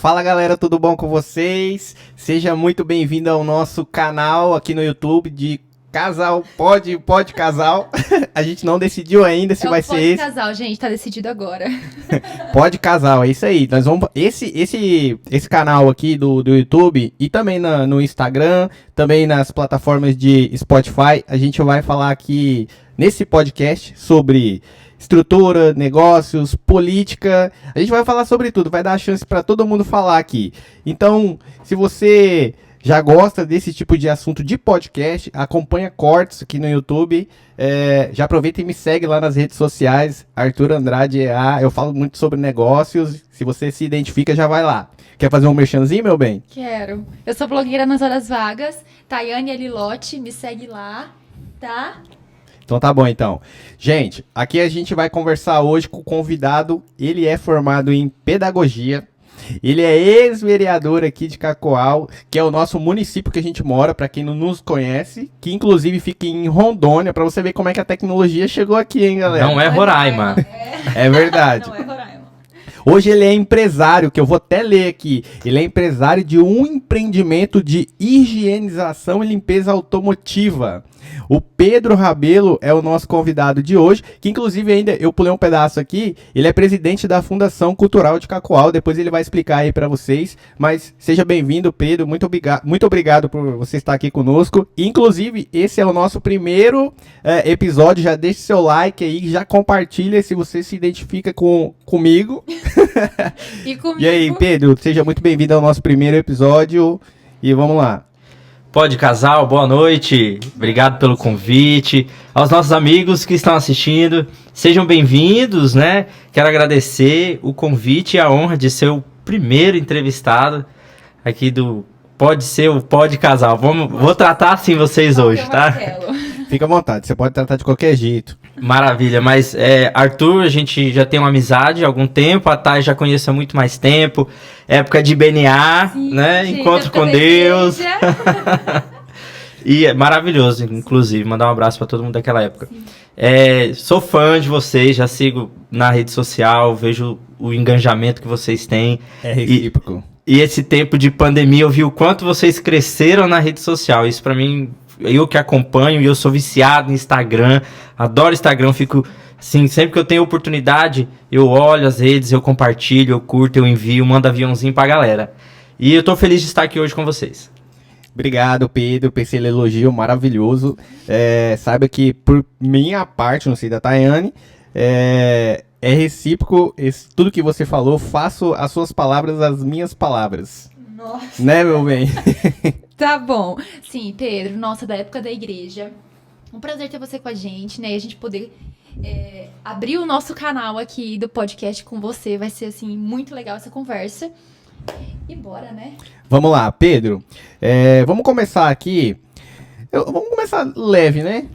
Fala galera, tudo bom com vocês? Seja muito bem-vindo ao nosso canal aqui no YouTube de Casal, pode casal. A gente não decidiu ainda se vai ser esse. Pode casal, gente, tá decidido agora. Pode casal, é isso aí. Nós vamos esse canal aqui do YouTube e também no Instagram, também nas plataformas de Spotify, a gente vai falar aqui nesse podcast sobre estrutura, negócios, política. A gente vai falar sobre tudo, vai dar a chance para todo mundo falar aqui. Então, se você já gosta desse tipo de assunto de podcast, acompanha cortes aqui no YouTube, já aproveita e me segue lá nas redes sociais, Arthur Andrade EA, eu falo muito sobre negócios, se você se identifica já vai lá. Quer fazer um merchanzinho, meu bem? Quero. Eu sou blogueira nas horas vagas, Tayane Elilotti, me segue lá, tá? Então tá bom, então. Gente, aqui a gente vai conversar hoje com o convidado, ele é formado em pedagogia, ele é ex-vereador aqui de Cacoal, que é o nosso município que a gente mora, para quem não nos conhece, que inclusive fica em Rondônia, para você ver como é que a tecnologia chegou aqui, hein, galera? Não é Roraima. É verdade. Não é Roraima. Hoje ele é empresário, que eu vou até ler aqui. Ele é empresário de um empreendimento de higienização e limpeza automotiva. O Pedro Rabelo é o nosso convidado de hoje, que inclusive ainda eu pulei um pedaço aqui, ele é presidente da Fundação Cultural de Cacoal, depois ele vai explicar aí para vocês, mas seja bem-vindo, Pedro, muito obrigado por você estar aqui conosco. Inclusive, esse é o nosso primeiro episódio, já deixe seu like aí, já compartilha se você se identifica comigo. E comigo. E aí, Pedro, seja muito bem-vindo ao nosso primeiro episódio e vamos lá. Pode casal, boa noite, obrigado pelo convite, aos nossos amigos que estão assistindo, sejam bem-vindos, né? Quero agradecer o convite e a honra de ser o primeiro entrevistado aqui do Pode Casal. Vou tratar assim vocês hoje, tá? Fica à vontade, você pode tratar de qualquer jeito. Maravilha, mas Arthur, a gente já tem uma amizade há algum tempo, a Thay já conheço há muito mais tempo, época de BNA, sim, né? Gente, encontro com Deus. E é maravilhoso, inclusive, mandar um abraço para todo mundo daquela época. Sou fã de vocês, já sigo na rede social, vejo o engajamento que vocês têm. É recíproco. E esse tempo de pandemia eu vi o quanto vocês cresceram na rede social, isso para mim... Eu que acompanho e eu sou viciado em Instagram, adoro Instagram, fico assim, sempre que eu tenho oportunidade, eu olho as redes, eu compartilho, eu curto, eu envio, mando aviãozinho pra galera. E eu tô feliz de estar aqui hoje com vocês. Obrigado, Pedro, por esse elogio maravilhoso. Saiba que por minha parte, não sei da Tayane, é recíproco, tudo que você falou, faço as suas palavras as minhas palavras. Nossa. Né, meu bem? Tá bom. Sim, Pedro, nossa, da época da igreja. Um prazer ter você com a gente, né? E a gente poder abrir o nosso canal aqui do podcast com você. Vai ser, assim, muito legal essa conversa. E bora, né? Vamos lá, Pedro. Vamos começar aqui. Vamos começar leve, né?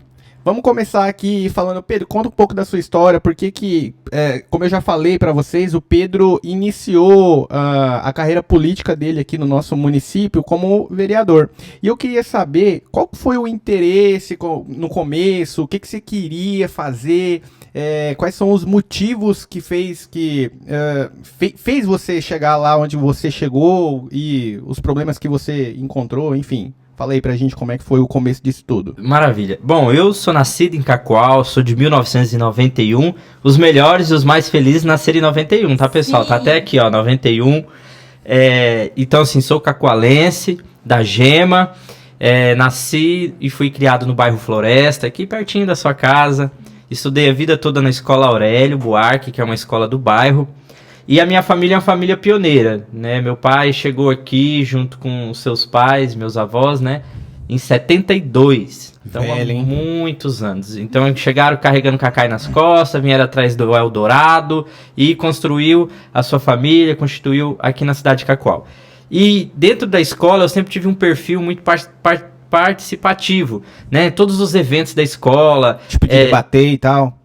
Vamos começar aqui falando, Pedro, conta um pouco da sua história, porque como eu já falei para vocês, o Pedro iniciou a carreira política dele aqui no nosso município como vereador. E eu queria saber qual foi o interesse no começo, o que você queria fazer, quais são os motivos que fez você chegar lá onde você chegou e os problemas que você encontrou, enfim. Fala aí pra gente como é que foi o começo disso tudo. Maravilha. Bom, eu sou nascido em Cacoal, sou de 1991. Os melhores e os mais felizes nasceram em 91, tá, pessoal? Sim. Tá até aqui, ó, 91. Então, assim, sou cacoalense, da Gema. Nasci e fui criado no bairro Floresta, aqui pertinho da sua casa. Estudei a vida toda na Escola Aurélio Buarque, que é uma escola do bairro. E a minha família é uma família pioneira, né? Meu pai chegou aqui junto com os seus pais, meus avós, né? Em 72. Então, há muitos anos. Então, chegaram carregando cacai nas costas, vieram atrás do Eldorado e construiu a sua família, constituiu aqui na cidade de Cacoal. E dentro da escola, eu sempre tive um perfil muito participativo, né? Todos os eventos da escola. Tipo de debater e tal.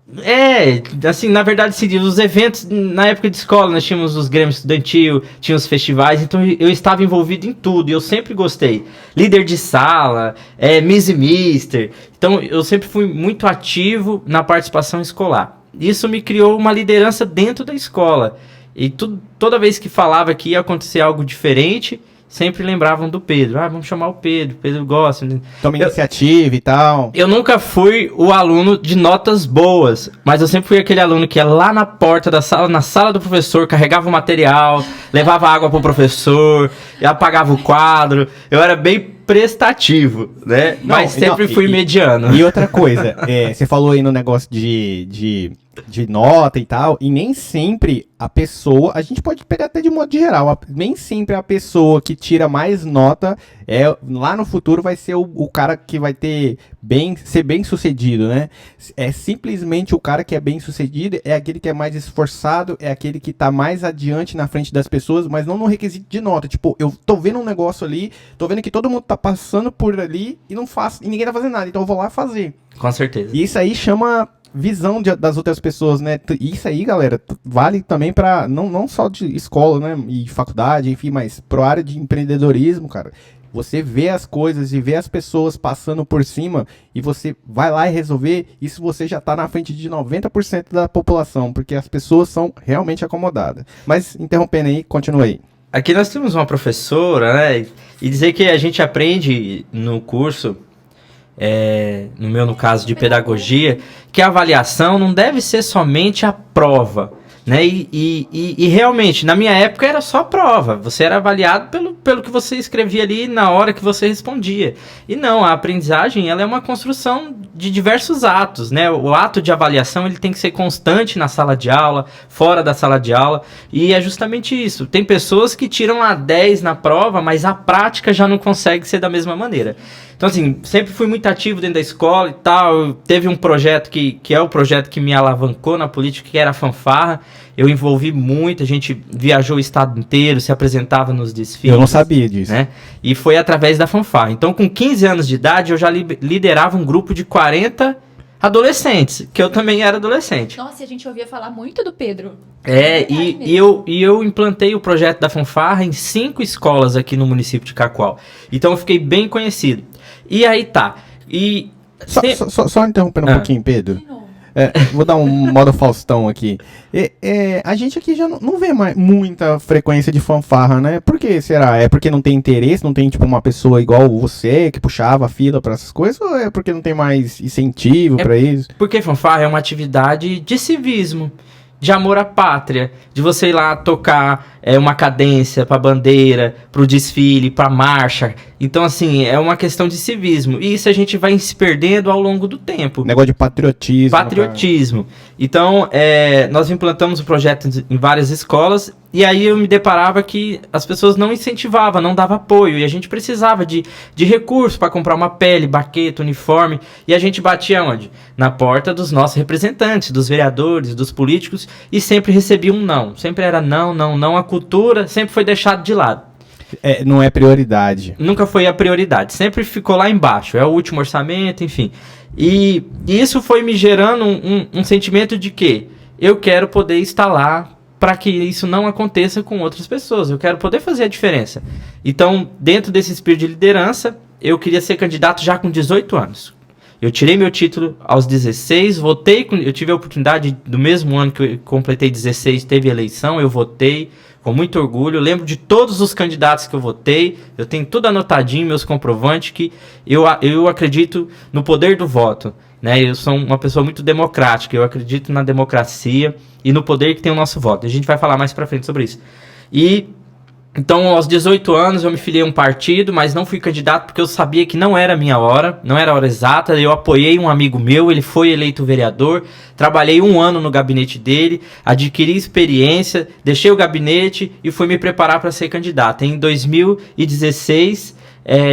Assim, na verdade, sim, os eventos, na época de escola, nós tínhamos os grêmios estudantil, tínhamos os festivais, então eu estava envolvido em tudo, e eu sempre gostei. Líder de sala, Miss e Mister, então eu sempre fui muito ativo na participação escolar. Isso me criou uma liderança dentro da escola, E toda vez que falava que ia acontecer algo diferente, sempre lembravam do Pedro. Vamos chamar o Pedro gosta. Toma iniciativa e tal. Eu nunca fui o aluno de notas boas, mas eu sempre fui aquele aluno que ia lá na porta da sala, na sala do professor, carregava o material, levava água pro professor, apagava o quadro. Eu era bem prestativo, né? Mas sempre fui mediano. E outra coisa, você falou aí no negócio de nota e tal, e nem sempre a pessoa, a gente pode pegar até de modo geral, nem sempre a pessoa que tira mais nota lá no futuro vai ser o cara que vai ser bem sucedido, né? É simplesmente o cara que é bem sucedido, é aquele que é mais esforçado, é aquele que tá mais adiante na frente das pessoas, mas não no requisito de nota. Tipo, eu tô vendo um negócio ali, tô vendo que todo mundo tá passando por ali e ninguém tá fazendo nada, então eu vou lá fazer. Com certeza. E isso aí chama visão das outras pessoas, né? Isso aí, galera, vale também pra, não só de escola, né, e faculdade, enfim, mas pro área de empreendedorismo, cara. Você vê as coisas e vê as pessoas passando por cima e você vai lá e resolver, isso você já tá na frente de 90% da população, porque as pessoas são realmente acomodadas. Mas, interrompendo aí, continua aí. Aqui nós temos uma professora, né, e dizer que a gente aprende no curso, no caso de pedagogia, que a avaliação não deve ser somente a prova, né? E realmente, na minha época era só prova, você era avaliado pelo que você escrevia ali na hora que você respondia. E não, a aprendizagem ela é uma construção de diversos atos, né? O ato de avaliação ele tem que ser constante na sala de aula, fora da sala de aula, e é justamente isso. Tem pessoas que tiram lá 10 na prova, mas a prática já não consegue ser da mesma maneira. Então, assim, sempre fui muito ativo dentro da escola e tal. Teve um projeto que é o projeto que me alavancou na política, que era a Fanfarra. Eu envolvi muito, a gente viajou o estado inteiro, se apresentava nos desfiles. Eu não sabia disso. Né? E foi através da Fanfarra. Então, com 15 anos de idade, eu já liderava um grupo de 40 adolescentes, que eu também era adolescente. Nossa, e a gente ouvia falar muito do Pedro. E eu implantei o projeto da Fanfarra em 5 escolas aqui no município de Cacoal. Então, eu fiquei bem conhecido. E aí tá. Só interrompendo um pouquinho, Pedro. Vou dar um modo Faustão aqui. A gente aqui já não vê mais muita frequência de fanfarra, né? Por que será? É porque não tem interesse, não tem tipo uma pessoa igual você que puxava a fila para essas coisas? Ou é porque não tem mais incentivo para isso? Porque fanfarra é uma atividade de civismo, de amor à pátria, de você ir lá tocar uma cadência pra bandeira, pro desfile, pra marcha. Então, assim, é uma questão de civismo. E isso a gente vai se perdendo ao longo do tempo. Negócio de patriotismo. Patriotismo. Então, nós implantamos o projeto em várias escolas e aí eu me deparava que as pessoas não incentivavam, não davam apoio. E a gente precisava de recursos para comprar uma pele, baqueta, uniforme. E a gente batia onde? Na porta dos nossos representantes, dos vereadores, dos políticos. E sempre recebia um não. Sempre era não, não, não. A cultura sempre foi deixada de lado. Não é prioridade. Nunca foi a prioridade. Sempre ficou lá embaixo. É o último orçamento, enfim. E isso foi me gerando um sentimento de que eu quero poder estar lá para que isso não aconteça com outras pessoas. Eu quero poder fazer a diferença. Então, dentro desse espírito de liderança, eu queria ser candidato já com 18 anos. Eu tirei meu título aos 16, votei, eu tive a oportunidade, do mesmo ano que eu completei 16, teve eleição, eu votei com muito orgulho. Eu lembro de todos os candidatos que eu votei, eu tenho tudo anotadinho, meus comprovantes, que eu acredito no poder do voto. Né? Eu sou uma pessoa muito democrática, eu acredito na democracia e no poder que tem o nosso voto. A gente vai falar mais pra frente sobre isso. Então, aos 18 anos, eu me filiei a um partido, mas não fui candidato porque eu sabia que não era a minha hora, não era a hora exata. Eu apoiei um amigo meu, ele foi eleito vereador, trabalhei 1 ano no gabinete dele, adquiri experiência, deixei o gabinete e fui me preparar para ser candidato. Em 2016,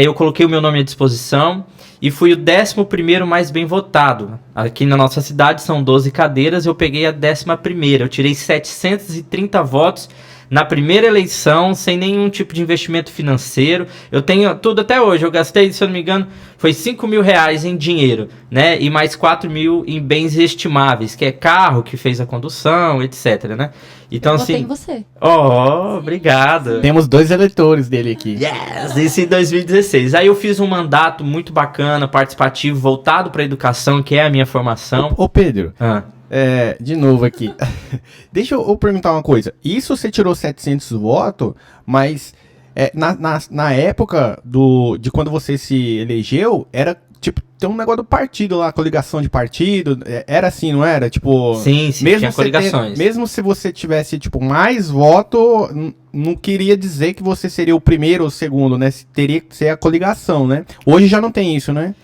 eu coloquei o meu nome à disposição e fui o 11º mais bem votado. Aqui na nossa cidade são 12 cadeiras, eu peguei a 11ª, eu tirei 730 votos, na primeira eleição, sem nenhum tipo de investimento financeiro. Eu tenho tudo até hoje. Eu gastei, se eu não me engano, foi R$5.000 em dinheiro, né? E mais 4.000 em bens estimáveis, que é carro que fez a condução, etc, né? Então, eu assim... votei em você. Obrigado. Temos 2 eleitores dele aqui. Yes! Isso em 2016. Aí eu fiz um mandato muito bacana, participativo, voltado para a educação, que é a minha formação. Ô Pedro... De novo aqui. Deixa eu perguntar uma coisa. Isso você tirou 700 votos, mas na época de quando você se elegeu, era tipo, tem um negócio do partido lá, coligação de partido, era assim, não era? Tipo, Sim, tinha coligações. Mesmo se você tivesse, tipo, mais voto, não queria dizer que você seria o primeiro ou o segundo, né? Teria que ser a coligação, né? Hoje já não tem isso, né?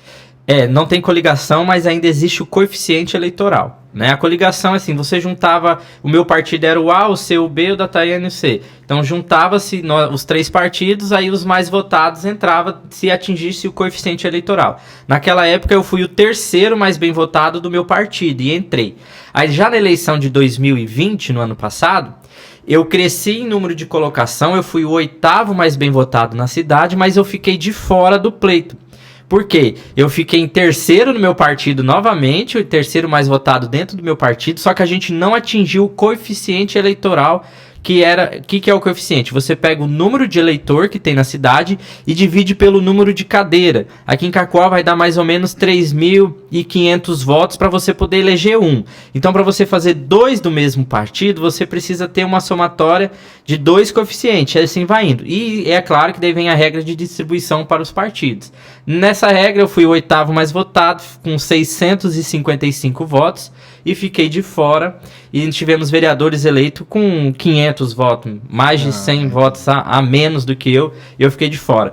Não tem coligação, mas ainda existe o coeficiente eleitoral, né? A coligação é assim, você juntava, o meu partido era o A, o C, o B, o da Tayane e o C. Então juntava-se os 3 partidos, aí os mais votados entravam se atingisse o coeficiente eleitoral. Naquela época eu fui o 3º mais bem votado do meu partido e entrei. Aí já na eleição de 2020, no ano passado, eu cresci em número de colocação, eu fui o 8º mais bem votado na cidade, mas eu fiquei de fora do pleito. Por quê? Eu fiquei em 3º no meu partido novamente, o 3º mais votado dentro do meu partido, só que a gente não atingiu o coeficiente eleitoral, que é o coeficiente? Você pega o número de eleitor que tem na cidade e divide pelo número de cadeira. Aqui em Cacoal vai dar mais ou menos 3.500 votos para você poder eleger um. Então, para você fazer 2 do mesmo partido, você precisa ter uma somatória de 2 coeficientes. Assim vai indo. E é claro que daí vem a regra de distribuição para os partidos. Nessa regra, eu fui o 8º mais votado, com 655 votos, e fiquei de fora. E tivemos vereadores eleitos com 500 votos, mais de 100 votos a menos do que eu, e eu fiquei de fora.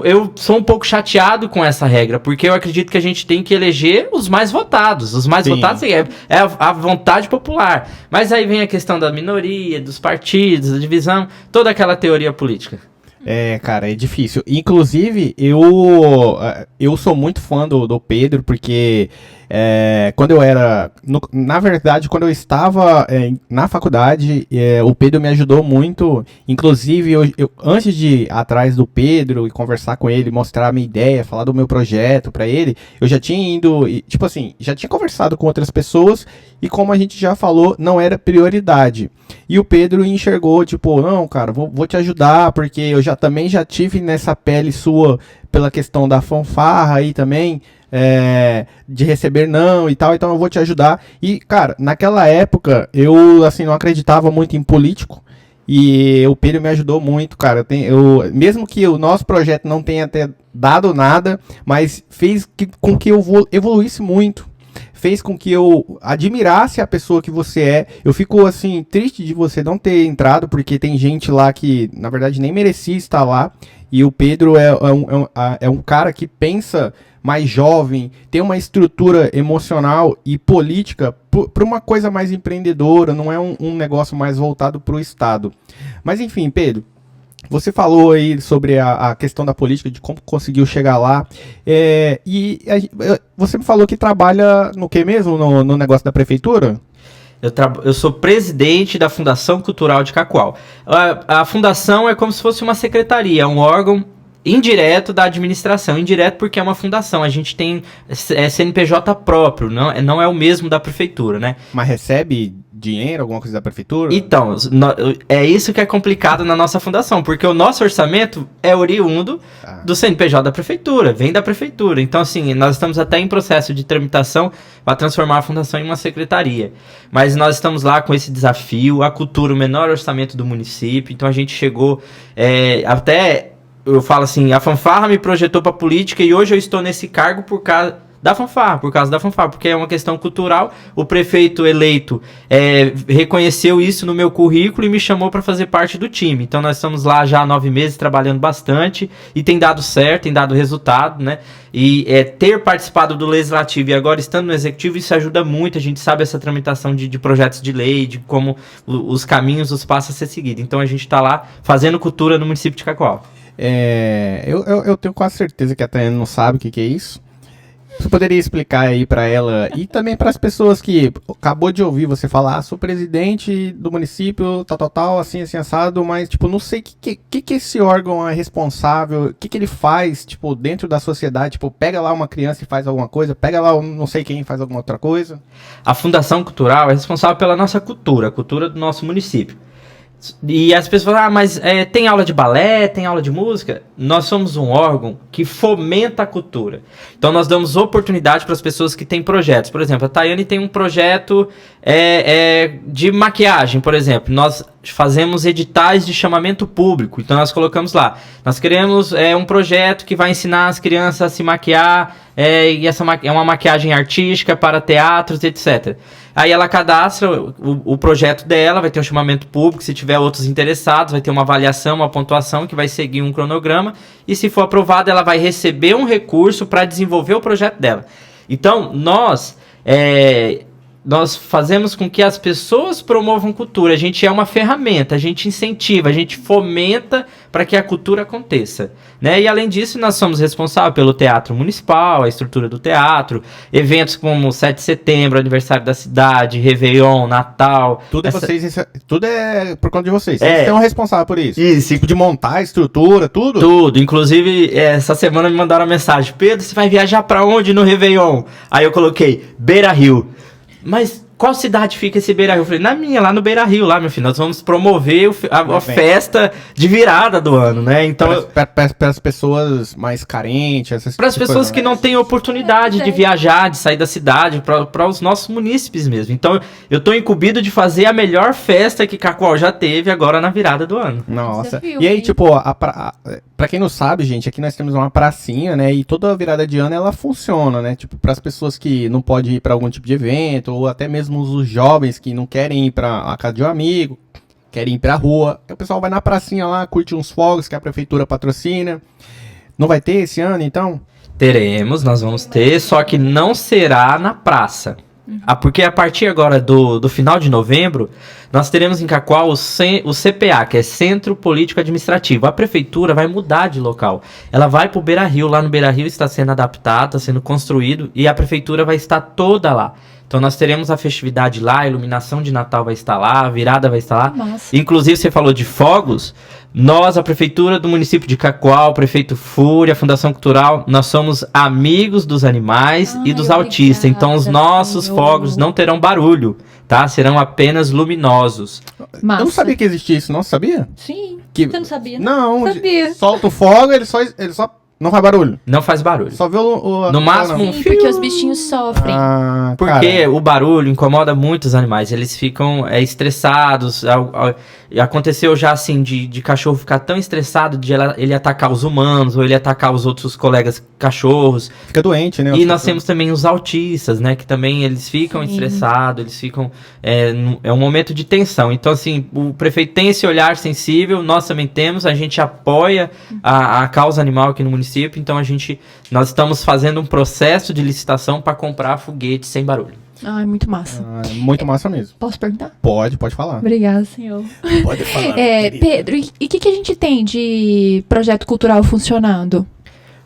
Eu sou um pouco chateado com essa regra, porque eu acredito que a gente tem que eleger os mais votados. Os mais votados é a vontade popular. Mas aí vem a questão da minoria, dos partidos, da divisão, toda aquela teoria política. Cara, é difícil. Inclusive, eu sou muito fã do Pedro, porque quando eu era... na verdade, quando eu estava na faculdade, o Pedro me ajudou muito. Inclusive, eu antes de ir atrás do Pedro e conversar com ele, mostrar a minha ideia, falar do meu projeto pra ele, eu já tinha ido, tipo assim, já tinha conversado com outras pessoas e, como a gente já falou, não era prioridade. E o Pedro enxergou, tipo, não, cara, vou te ajudar, porque eu também já tive nessa pele sua pela questão da fanfarra aí também, de receber não e tal, então eu vou te ajudar. E, cara, naquela época, eu, assim, não acreditava muito em político, e o Pedro me ajudou muito, cara. Mesmo que o nosso projeto não tenha até dado nada, mas fez com que eu evoluísse muito. Fez com que eu admirasse a pessoa que você é. Eu fico, assim, triste de você não ter entrado, porque tem gente lá que, na verdade, nem merecia estar lá. E o Pedro é um cara que pensa mais jovem, tem uma estrutura emocional e política para uma coisa mais empreendedora, não é um negócio mais voltado para o Estado. Mas, enfim, Pedro, você falou aí sobre a questão da política, de como conseguiu chegar lá. Você me falou que trabalha no que mesmo? No negócio da prefeitura? Eu sou presidente da Fundação Cultural de Cacoal. A fundação é como se fosse uma secretaria, um órgão indireto da administração. Indireto porque é uma fundação. A gente tem CNPJ próprio, não é o mesmo da prefeitura, né? Mas recebe dinheiro, alguma coisa da prefeitura? Então, é isso que é complicado na nossa fundação, porque o nosso orçamento é oriundo do CNPJ da prefeitura, vem da prefeitura. Então, assim, nós estamos até em processo de tramitação para transformar a fundação em uma secretaria. Mas nós estamos lá com esse desafio, a cultura, o menor orçamento do município. Então, a gente chegou até... Eu falo assim, a fanfarra me projetou para política e hoje eu estou nesse cargo por causa da fanfarra, porque é uma questão cultural. O prefeito eleito reconheceu isso no meu currículo e me chamou para fazer parte do time. Então nós estamos lá já há 9 meses trabalhando bastante e tem dado certo, tem dado resultado, né? E ter participado do legislativo e agora estando no executivo, isso ajuda muito. A gente sabe essa tramitação de projetos de lei, de como os caminhos, os passos a ser seguidos. Então a gente está lá fazendo cultura no município de Cacoal. Eu tenho quase certeza que a Tayane não sabe o que é isso. Você poderia explicar aí pra ela e também para as pessoas que acabou de ouvir você falar, sou presidente do município, tal, assim assado, mas, tipo, não sei o que esse órgão é responsável, o que ele faz, tipo, dentro da sociedade, tipo, pega lá uma criança e faz alguma coisa, pega lá não sei quem e faz alguma outra coisa. A Fundação Cultural é responsável pela nossa cultura, a cultura do nosso município. E as pessoas falam, mas tem aula de balé, tem aula de música? Nós somos um órgão que fomenta a cultura. Então nós damos oportunidade para as pessoas que têm projetos. Por exemplo, a Tayane tem um projeto de maquiagem, por exemplo. Nós fazemos editais de chamamento público. Então nós colocamos lá. Nós queremos um projeto que vai ensinar as crianças a se maquiar. E essa é uma maquiagem artística para teatros, etc. Aí ela cadastra o projeto dela, vai ter um chamamento público, se tiver outros interessados, vai ter uma avaliação, uma pontuação que vai seguir um cronograma, e se for aprovada, ela vai receber um recurso para desenvolver o projeto dela. Então, nós fazemos com que as pessoas promovam cultura, a gente é uma ferramenta, a gente incentiva, a gente fomenta para que a cultura aconteça, né? E além disso, nós somos responsáveis pelo Teatro Municipal, a estrutura do teatro, eventos como 7 de setembro, aniversário da cidade, Réveillon, Natal. Tudo é por conta de vocês. Vocês são responsáveis por isso. Isso. Tipo de montar a estrutura, tudo? Tudo. Inclusive, essa semana me mandaram uma mensagem: Pedro, você vai viajar para onde no Réveillon? Aí eu coloquei Beira-Rio. Mas qual cidade fica esse Beira-Rio? Eu falei, na minha, lá no Beira-Rio, lá, meu filho. Nós vamos promover a festa de virada do ano, né? Então, para as pessoas mais carentes, para as pessoas que não têm oportunidade de viajar, de sair da cidade, para os nossos munícipes mesmo. Então, eu estou incumbido de fazer a melhor festa que Cacoal já teve agora na virada do ano. Nossa. E aí, tipo, pra quem não sabe, gente, aqui nós temos uma pracinha, né? E toda a virada de ano ela funciona, né? Tipo, para as pessoas que não podem ir para algum tipo de evento, ou até mesmo os jovens que não querem ir para a casa de um amigo, querem ir pra rua. Aí o pessoal vai na pracinha lá, curte uns fogos que a prefeitura patrocina. Não vai ter esse ano, então? Teremos, nós vamos ter, só que não será na praça. Porque a partir agora do final de novembro, nós teremos em Cacoal o CPA, que é Centro Político Administrativo. A prefeitura vai mudar de local. Ela vai pro Beira-Rio, lá no Beira-Rio está sendo adaptado, está sendo construído, e a prefeitura vai estar toda lá. Então nós teremos a festividade lá, a iluminação de Natal vai estar lá, a virada vai estar lá. Nossa. Inclusive, você falou de fogos. Nós, a prefeitura do município de Cacoal, o prefeito Fúria, a Fundação Cultural, nós somos amigos dos animais e dos autistas. Então os nossos fogos não terão barulho, tá? Serão apenas luminosos. Massa. Eu não sabia que existia isso, não sabia? Sim. Que... Você não sabia? Não, sabia. Solta o fogo, ele só não faz barulho. Não faz barulho. Só vê no máximo um fio. Porque os bichinhos sofrem. Porque o barulho incomoda muito os animais. Eles ficam estressados. Aconteceu já assim de cachorro ficar tão estressado de ele atacar os humanos ou ele atacar os outros colegas cachorros. Fica doente, né? E nós temos também os autistas, né? Que também eles ficam estressados, eles ficam... É um momento de tensão. Então, assim, o prefeito tem esse olhar sensível, nós também temos, a gente apoia a causa animal aqui no município, então nós estamos fazendo um processo de licitação para comprar foguete sem barulho. Ah, é muito massa. Muito massa mesmo. Posso perguntar? Pode falar. Obrigada, senhor. Pode falar. Pedro, e o que a gente tem de projeto cultural funcionando?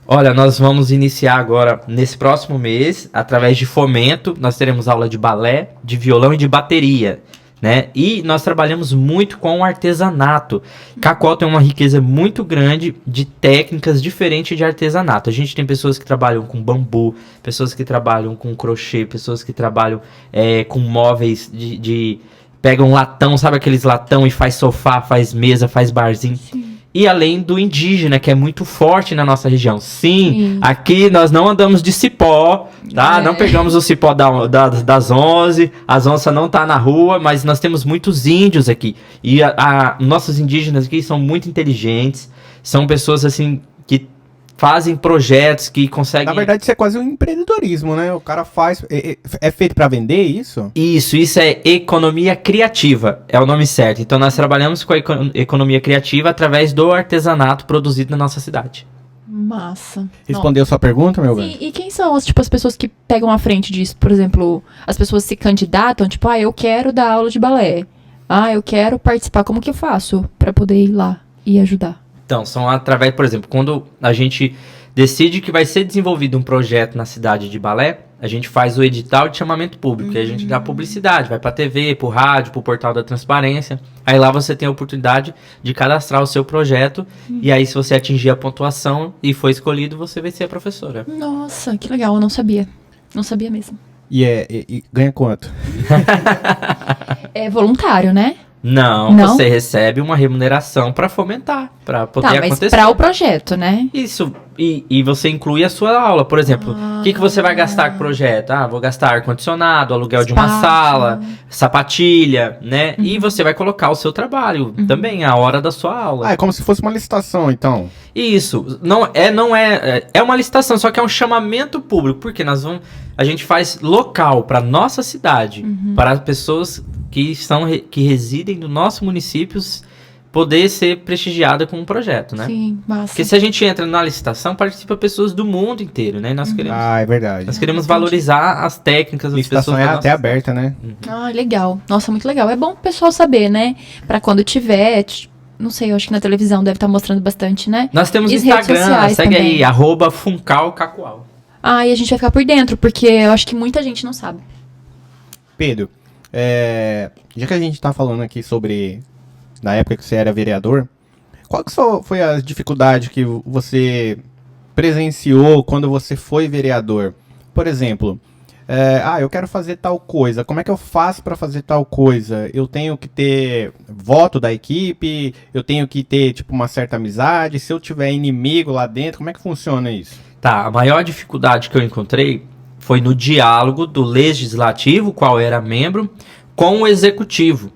Olha, nós vamos iniciar agora, nesse próximo mês, através de fomento, nós teremos aula de balé, de violão e de bateria, né? E nós trabalhamos muito com o artesanato. Cacoal tem uma riqueza muito grande de técnicas diferentes de artesanato. A gente tem pessoas que trabalham com bambu, pessoas que trabalham com crochê, pessoas que trabalham com móveis pegam latão, sabe aqueles latão e faz sofá, faz mesa, faz barzinho. Sim. E além do indígena, que é muito forte na nossa região. Sim. Aqui nós não andamos de cipó, tá? Não pegamos o cipó das 11, as onças não tá na rua, mas nós temos muitos índios aqui. E nossos indígenas aqui são muito inteligentes, são pessoas assim que fazem projetos que conseguem... Na verdade, isso é quase um empreendedorismo, né? O cara faz... É feito para vender isso? Isso é economia criativa, é o nome certo. Então, nós trabalhamos com a economia criativa através do artesanato produzido na nossa cidade. Massa. Respondeu sua pergunta, meu velho? E quem são as pessoas que pegam a frente disso? Por exemplo, as pessoas se candidatam, tipo, eu quero dar aula de balé. Eu quero participar. Como que eu faço para poder ir lá e ajudar? Então, são através, por exemplo, quando a gente decide que vai ser desenvolvido um projeto na cidade de balé, a gente faz o edital de chamamento público, e a gente dá publicidade, vai pra TV, pro rádio, pro portal da transparência. Aí lá você tem a oportunidade de cadastrar o seu projeto, e aí se você atingir a pontuação e for escolhido, você vai ser a professora. Nossa, que legal, eu não sabia. Não sabia mesmo. E ganha quanto? É voluntário, né? Não, Não? você recebe uma remuneração para fomentar, para poder Tá, mas acontecer. para o projeto, né? Isso, e você inclui a sua aula. Por exemplo, o que você vai gastar com o projeto? Ah, vou gastar ar-condicionado, aluguel de uma Espaço. sala, sapatilha, né? E você vai colocar o seu trabalho também, a hora da sua aula. Ah, é como se fosse uma licitação, então. Isso, é uma licitação, só que é um chamamento público, porque a gente faz local para nossa cidade, para as pessoas que residem no nosso município poder ser prestigiada com um projeto, né? Sim, massa. Porque se a gente entra na licitação, participa pessoas do mundo inteiro, né? E nós queremos, Ah, é verdade. nós queremos valorizar as técnicas das Licitação pessoas é da até nossa aberta, né? Ah, legal. Nossa, muito legal. É bom o pessoal saber, né? Pra quando tiver, não sei, eu acho que na televisão deve estar mostrando bastante, né? Nós temos E o as redes Instagram, sociais segue também. aí, @FuncalCacoal. Ah, e a gente vai ficar por dentro, porque eu acho que muita gente não sabe. Pedro, já que a gente tá falando aqui sobre na época que você era vereador, qual que foi a dificuldade que você presenciou quando você foi vereador? Por exemplo, eu quero fazer tal coisa, como é que eu faço para fazer tal coisa? Eu tenho que ter voto da equipe, eu tenho que ter tipo uma certa amizade, se eu tiver inimigo lá dentro, como é que funciona isso? Tá, a maior dificuldade que eu encontrei foi no diálogo do legislativo, qual era membro, com o executivo.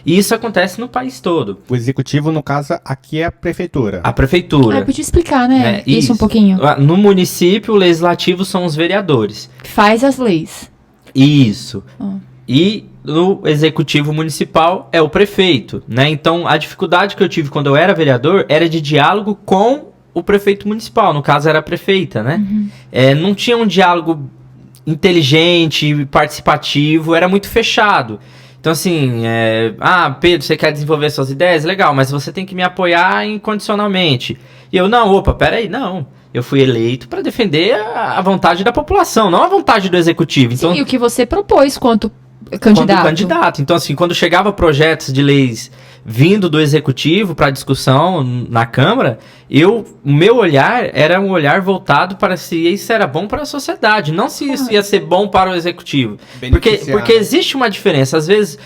E isso acontece no país todo. O executivo, no caso, aqui é a prefeitura. A prefeitura. Ah, podia explicar, né? É, isso um pouquinho. No município, o legislativo são os vereadores. Faz as leis. Isso. Ah. E no executivo municipal é o prefeito, né? Então, a dificuldade que eu tive quando eu era vereador era de diálogo com o prefeito municipal. No caso, era a prefeita, né? Não tinha um diálogo inteligente, participativo, era muito fechado. Então, assim, Pedro, você quer desenvolver suas ideias? Legal, mas você tem que me apoiar incondicionalmente. E eu, peraí, não. Eu fui eleito para defender a vontade da população, não a vontade do executivo. Então, Sim, e o que você propôs quanto quando candidato. candidato. Então, assim, quando chegava projetos de leis vindo do executivo para discussão na Câmara, o meu olhar era um olhar voltado para se isso era bom para a sociedade, não se isso ia ser bom para o executivo. Porque existe uma diferença. Às vezes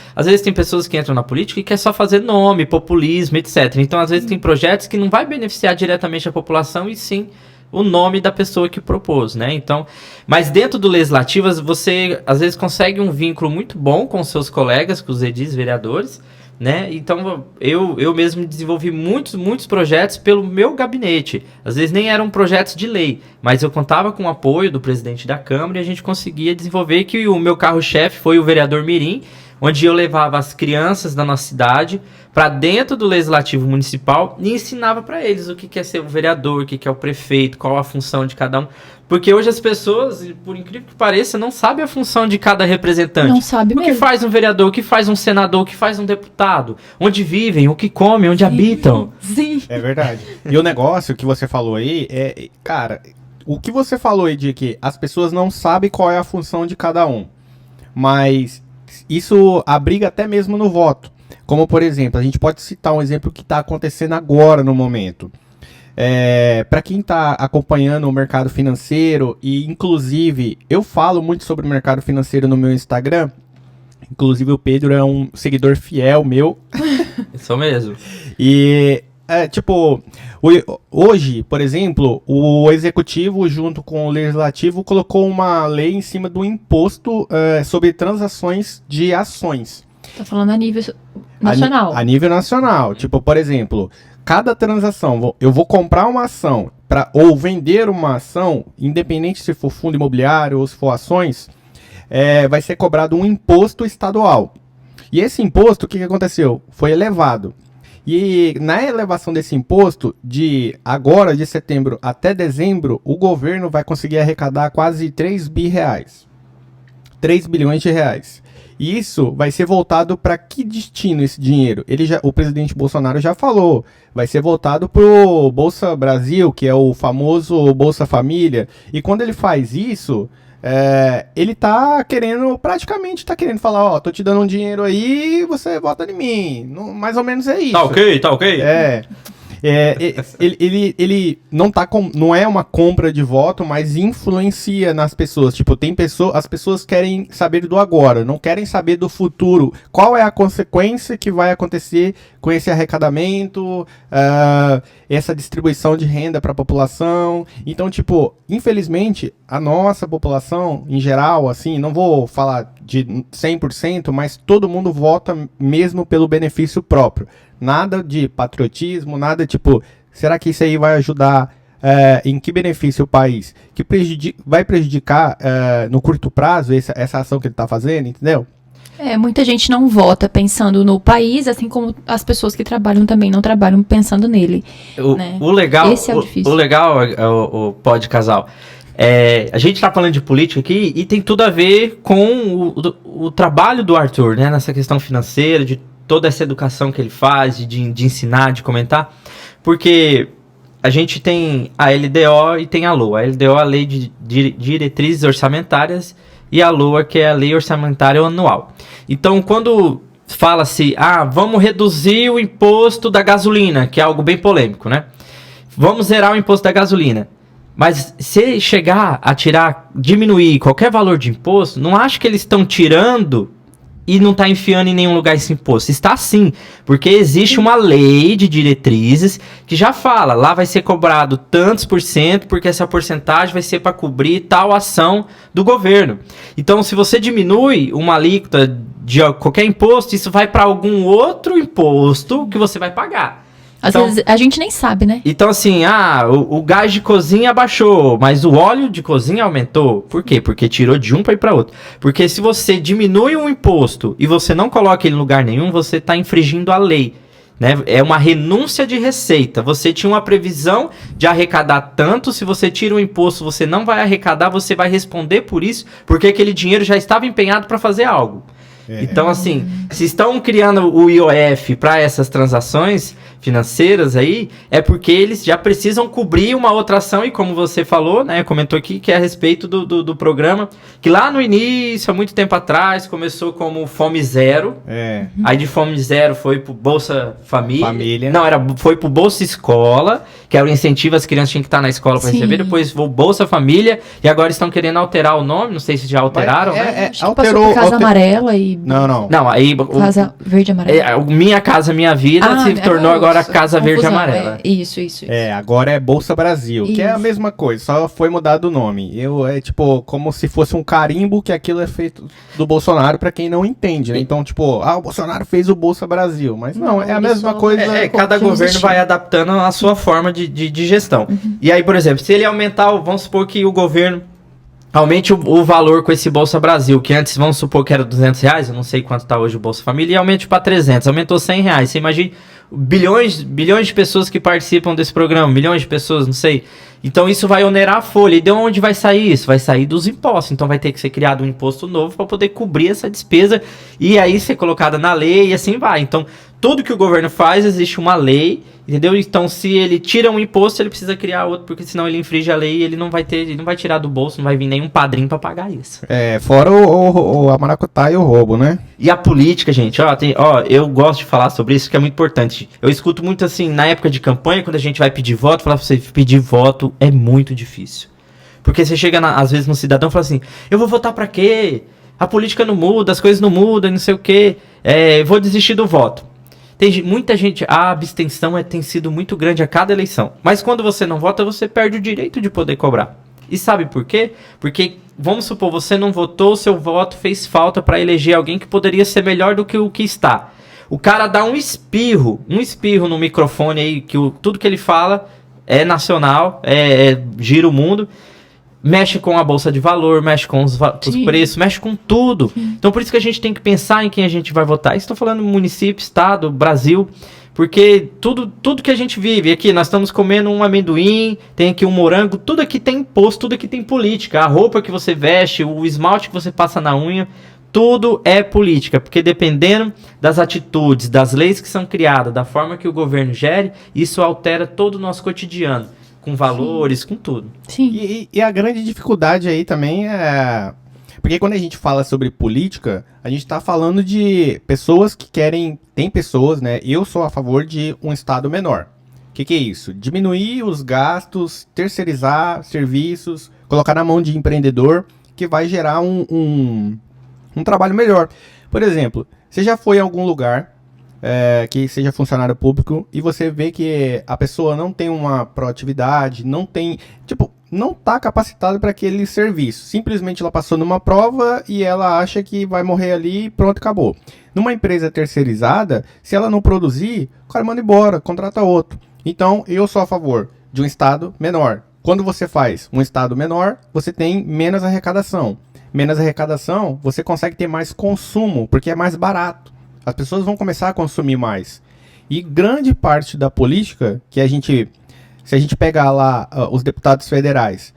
tem pessoas que entram na política e quer só fazer nome, populismo, etc. Então, às vezes tem projetos que não vai beneficiar diretamente a população e sim o nome da pessoa que propôs, né? Então, mas dentro do legislativo, você às vezes consegue um vínculo muito bom com seus colegas, com os edis, vereadores, né? Então, eu mesmo desenvolvi muitos projetos pelo meu gabinete. Às vezes nem eram projetos de lei, mas eu contava com o apoio do presidente da Câmara e a gente conseguia desenvolver, que o meu carro-chefe foi o vereador Mirim, onde eu levava as crianças da nossa cidade para dentro do legislativo municipal e ensinava para eles o que é ser o vereador, o que é o prefeito, qual a função de cada um. Porque hoje as pessoas, por incrível que pareça, não sabem a função de cada representante. Não sabe O que mesmo. faz um vereador, o que faz um senador, o que faz um deputado, onde vivem, o que comem, onde habitam. Sim. É verdade. E o negócio que você falou aí cara, o que você falou aí de que as pessoas não sabem qual é a função de cada um, mas isso abriga até mesmo no voto. Como, por exemplo, a gente pode citar um exemplo que está acontecendo agora no momento. Para quem está acompanhando o mercado financeiro, e inclusive eu falo muito sobre o mercado financeiro no meu Instagram, inclusive o Pedro é um seguidor fiel meu. Isso mesmo. E, hoje, por exemplo, o executivo junto com o legislativo colocou uma lei em cima do imposto sobre transações de ações. Tá falando a nível nacional. A nível nacional. Tipo, por exemplo, cada transação, eu vou comprar uma ação ou vender uma ação, independente se for fundo imobiliário ou se for ações, vai ser cobrado um imposto estadual. E esse imposto, o que aconteceu? Foi elevado. E na elevação desse imposto, de agora, de setembro até dezembro, o governo vai conseguir arrecadar quase 3 bilhões de reais. E isso vai ser voltado para que destino esse dinheiro? O presidente Bolsonaro já falou, vai ser voltado para o Bolsa Brasil, que é o famoso Bolsa Família. E quando ele faz isso, ele praticamente tá querendo falar, tô te dando um dinheiro aí, você vota em mim. Mais ou menos é isso. Tá ok? Ele não tá não é uma compra de voto, mas influencia nas pessoas. Tipo, as pessoas querem saber do agora, não querem saber do futuro. Qual é a consequência que vai acontecer com esse arrecadamento, essa distribuição de renda para a população. Então, tipo, infelizmente, a nossa população, em geral, assim, não vou falar de 100%, mas todo mundo vota mesmo pelo benefício próprio. Nada de patriotismo, nada tipo, será que isso aí vai ajudar em que benefício o país? Que vai prejudicar no curto prazo essa ação que ele está fazendo, entendeu? Muita gente não vota pensando no país, assim como as pessoas que trabalham também não trabalham pensando nele. Né? O legal, esse é o difícil. O legal, o Pod Casal, a gente tá falando de política aqui e tem tudo a ver com o trabalho do Arthur, né? Nessa questão financeira, de toda essa educação que ele faz, de ensinar, de comentar. Porque a gente tem a LDO e tem a LOA. A LDO é a Lei de Diretrizes Orçamentárias e a LOA, que é a Lei Orçamentária Anual. Então, quando fala-se, vamos reduzir o imposto da gasolina, que é algo bem polêmico, né? Vamos zerar o imposto da gasolina. Mas se chegar a diminuir qualquer valor de imposto, não acho que eles estão tirando e não está enfiando em nenhum lugar esse imposto. Está sim, porque existe uma lei de diretrizes que já fala, lá vai ser cobrado tantos %, porque essa porcentagem vai ser para cobrir tal ação do governo. Então, se você diminui uma alíquota de qualquer imposto, isso vai para algum outro imposto que você vai pagar. Às vezes a gente nem sabe, né? Então, assim, o gás de cozinha abaixou, mas o óleo de cozinha aumentou. Por quê? Porque tirou de um para ir para outro. Porque se você diminui um imposto e você não coloca ele em lugar nenhum, você está infringindo a lei. Né? É uma renúncia de receita. Você tinha uma previsão de arrecadar tanto, se você tira um imposto, você não vai arrecadar, você vai responder por isso, porque aquele dinheiro já estava empenhado para fazer algo. Então, assim, se estão criando o IOF para essas transações financeiras aí, é porque eles já precisam cobrir uma outra ação, e como você falou, né, comentou aqui, que é a respeito do programa, que lá no início, há muito tempo atrás, começou como Fome Zero, aí de Fome Zero foi pro Bolsa Família. Não, foi pro Bolsa Escola, que era o incentivo, as crianças tinham que estar na escola para receber, depois foi Bolsa Família, e agora estão querendo alterar o nome, não sei se já alteraram, né? Acho que passou por Casa Amarela e... Não, aí... Casa Verde e Amarela. Minha Casa Minha Vida se tornou agora Casa Verde e Amarela. Isso. Agora é Bolsa Brasil, que é a mesma coisa, só foi mudado o nome. É tipo, como se fosse um carimbo que aquilo é feito do Bolsonaro, pra quem não entende, né? Então, tipo, o Bolsonaro fez o Bolsa Brasil, mas não, é a mesma coisa. Cada governo vai adaptando a sua forma de gestão. E aí, por exemplo, se ele aumentar, vamos supor que o governo aumente o valor com esse Bolsa Brasil, que antes, vamos supor que era R$200, eu não sei quanto está hoje o Bolsa Família, e aumente para 300, aumentou R$100. Você imagina bilhões de pessoas que participam desse programa, milhões de pessoas, não sei. Então isso vai onerar a folha. E de onde vai sair isso? Vai sair dos impostos. Então vai ter que ser criado um imposto novo para poder cobrir essa despesa e aí ser colocada na lei e assim vai. Então tudo que o governo faz, existe uma lei, entendeu? Então se ele tira um imposto, ele precisa criar outro, porque senão ele infringe a lei e ele não vai tirar do bolso, não vai vir nenhum padrinho para pagar isso. Fora a maracutaia e o roubo, né? E a política, gente, eu gosto de falar sobre isso, que é muito importante. Eu escuto muito assim, na época de campanha, quando a gente vai pedir voto, falar pra você, pedir voto é muito difícil. Porque você chega, às vezes, no cidadão e fala assim, eu vou votar pra quê? A política não muda, as coisas não mudam, não sei o quê, vou desistir do voto. Tem muita gente, a abstenção tem sido muito grande a cada eleição. Mas quando você não vota, você perde o direito de poder cobrar. E sabe por quê? Porque, vamos supor, você não votou, seu voto fez falta para eleger alguém que poderia ser melhor do que o que está. O cara dá um espirro no microfone aí, que tudo que ele fala é nacional, gira o mundo, mexe com a bolsa de valor, mexe com os preços, mexe com tudo. Então por isso que a gente tem que pensar em quem a gente vai votar. Estou falando município, estado, Brasil, porque tudo que a gente vive aqui, nós estamos comendo um amendoim, tem aqui um morango, tudo aqui tem imposto, tudo aqui tem política. A roupa que você veste, o esmalte que você passa na unha, tudo é política, porque dependendo das atitudes, das leis que são criadas, da forma que o governo gere, isso altera todo o nosso cotidiano, com valores, com tudo. Sim. E a grande dificuldade aí também é... Porque quando a gente fala sobre política, a gente está falando de pessoas que querem... Tem pessoas, né? Eu sou a favor de um Estado menor. que é isso? Diminuir os gastos, terceirizar serviços, colocar na mão de empreendedor, que vai gerar um trabalho melhor. Por exemplo, você já foi em algum lugar que seja funcionário público e você vê que a pessoa não tem uma proatividade, não tem, não está capacitada para aquele serviço. Simplesmente ela passou numa prova e ela acha que vai morrer ali e pronto, acabou. Numa empresa terceirizada, se ela não produzir, o cara manda embora, contrata outro. Então, eu sou a favor de um estado menor. Quando você faz um estado menor, você tem menos arrecadação. Menos arrecadação, você consegue ter mais consumo, porque é mais barato. As pessoas vão começar a consumir mais. E grande parte da política, se a gente pegar lá os deputados federais,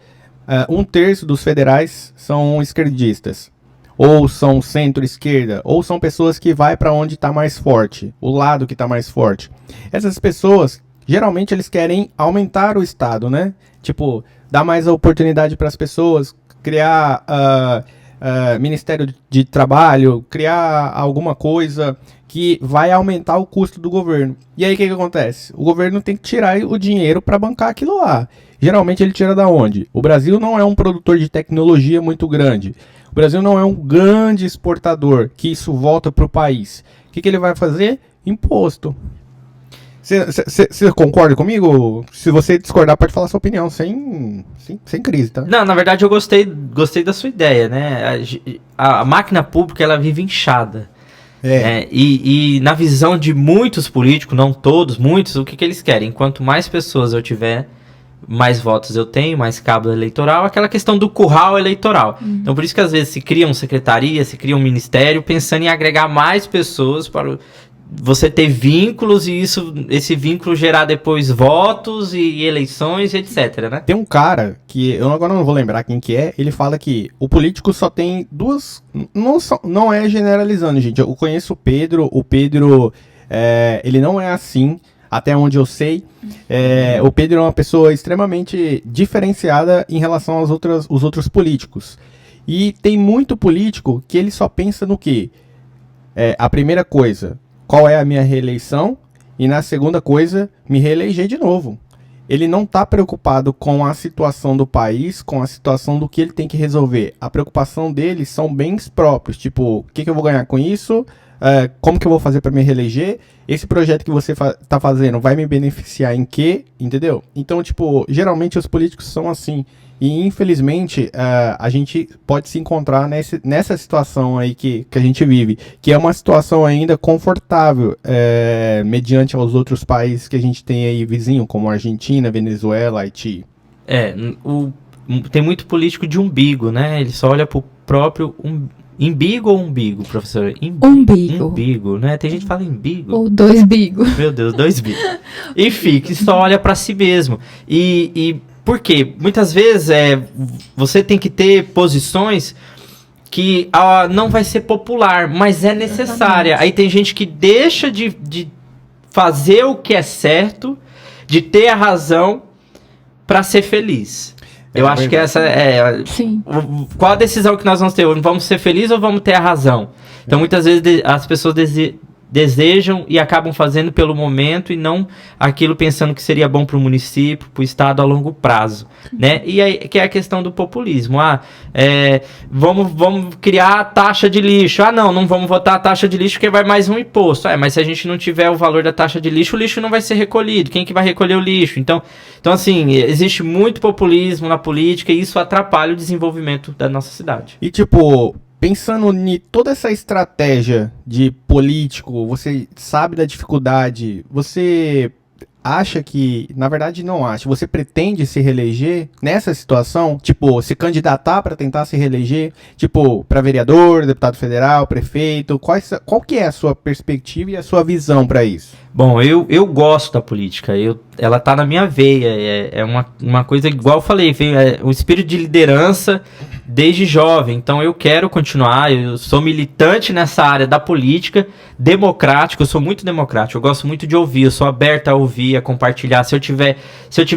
1/3 dos federais são esquerdistas, ou são centro-esquerda, ou são pessoas que vai para onde está mais forte, o lado que está mais forte. Essas pessoas, geralmente eles querem aumentar o Estado, né? Dar mais oportunidade para as pessoas, criar Ministério de Trabalho, criar alguma coisa que vai aumentar o custo do governo. E aí o que acontece? O governo tem que tirar o dinheiro para bancar aquilo lá. Geralmente ele tira da onde? O Brasil não é um produtor de tecnologia muito grande. O Brasil não é um grande exportador, que isso volta para o país. O que ele vai fazer? Imposto. Você concorda comigo? Se você discordar, pode falar sua opinião, sem crise, tá? Não, na verdade eu gostei da sua ideia, né? A máquina pública, ela vive inchada. E na visão de muitos políticos, não todos, muitos, o que eles querem? Quanto mais pessoas eu tiver, mais votos eu tenho, mais cabo eleitoral, aquela questão do curral eleitoral. Então por isso que às vezes se cria uma secretaria, se cria um ministério, pensando em agregar mais pessoas para você ter vínculos e esse vínculo gerar depois votos e eleições, etc, né? Tem um cara que eu agora não vou lembrar quem que é, ele fala que o político só tem duas... Não é generalizando, gente. Eu conheço o Pedro, ele não é assim, até onde eu sei. O Pedro é uma pessoa extremamente diferenciada em relação aos outros políticos. E tem muito político que ele só pensa no quê? A primeira coisa... Qual é a minha reeleição? E na segunda coisa, me reeleger de novo. Ele não está preocupado com a situação do país, com a situação do que ele tem que resolver. A preocupação dele são bens próprios. O que eu vou ganhar com isso? Como que eu vou fazer para me reeleger? Esse projeto que você está fazendo vai me beneficiar em quê? Entendeu? Então, geralmente os políticos são assim. E, infelizmente, a gente pode se encontrar nessa situação aí que a gente vive, que é uma situação ainda confortável, mediante aos outros países que a gente tem aí vizinho, como Argentina, Venezuela, Haiti. Tem muito político de umbigo, né? Ele só olha pro próprio umbigo ou umbigo, professor? Umbigo, né? Tem gente que fala umbigo. Ou 2 bigo. Meu Deus, 2 bigos. Enfim, que só olha pra si mesmo. Por quê? Muitas vezes você tem que ter posições que não vai ser popular, mas é necessária. Aí tem gente que deixa de fazer o que é certo, de ter a razão para ser feliz. Eu acho que essa é... Sim. Qual a decisão que nós vamos ter? Vamos ser felizes ou vamos ter a razão? Então muitas vezes as pessoas desejam e acabam fazendo pelo momento e não aquilo pensando que seria bom para o município, para o estado a longo prazo, né? E aí que é a questão do populismo. Vamos criar a taxa de lixo. Não vamos votar a taxa de lixo porque vai mais um imposto. Mas se a gente não tiver o valor da taxa de lixo, o lixo não vai ser recolhido. Quem que vai recolher o lixo? Então assim, existe muito populismo na política e isso atrapalha o desenvolvimento da nossa cidade. E pensando em toda essa estratégia de político, você sabe da dificuldade, você acha que, na verdade não acha, você pretende se reeleger nessa situação? Se candidatar para tentar se reeleger? Para vereador, deputado federal, prefeito? Qual que é a sua perspectiva e a sua visão para isso? Bom, eu gosto da política, ela tá na minha veia, é uma coisa, igual eu falei, o espírito de liderança desde jovem, então eu quero continuar, eu sou militante nessa área da política, democrático, eu sou muito democrático, eu gosto muito de ouvir, eu sou aberto a ouvir, a compartilhar, se eu tiver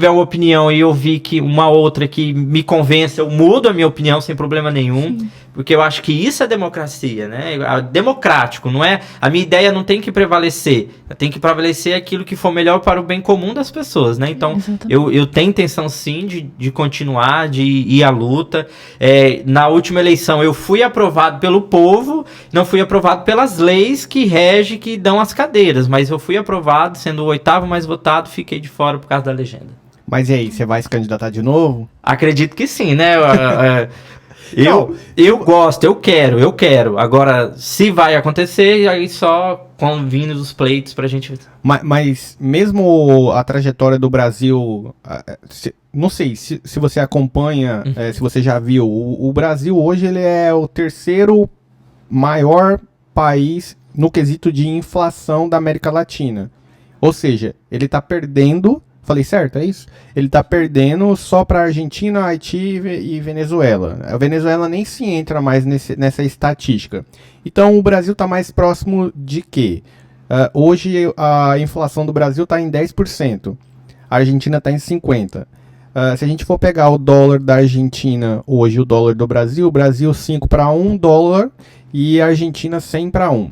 uma opinião e ouvir que uma outra que me convença, eu mudo a minha opinião sem problema nenhum. Sim. Porque eu acho que isso é democracia, né? Democrático, não é? A minha ideia não tem que prevalecer. Tem que prevalecer aquilo que for melhor para o bem comum das pessoas, né? Então, eu tenho intenção, sim, de continuar, de ir à luta. Na última eleição, eu fui aprovado pelo povo, não fui aprovado pelas leis que regem, que dão as cadeiras. Mas eu fui aprovado, sendo o 8º mais votado, fiquei de fora por causa da legenda. Mas e aí, você vai se candidatar de novo? Acredito que sim, né? Eu gosto, eu quero. Agora, se vai acontecer, aí só convindo os pleitos pra gente... Mas mesmo a trajetória do Brasil, não sei se você acompanha, se você já viu, o Brasil hoje ele é o 3º maior país no quesito de inflação da América Latina. Ou seja, ele tá perdendo... Falei certo, é isso? Ele tá perdendo só para Argentina, Haiti e Venezuela. A Venezuela nem se entra mais nessa estatística. Então o Brasil tá mais próximo de quê? Hoje a inflação do Brasil tá em 10%. A Argentina tá em 50%. Se a gente for pegar o dólar da Argentina hoje, o dólar do Brasil, o Brasil 5 para 1 dólar e a Argentina 100 para 1.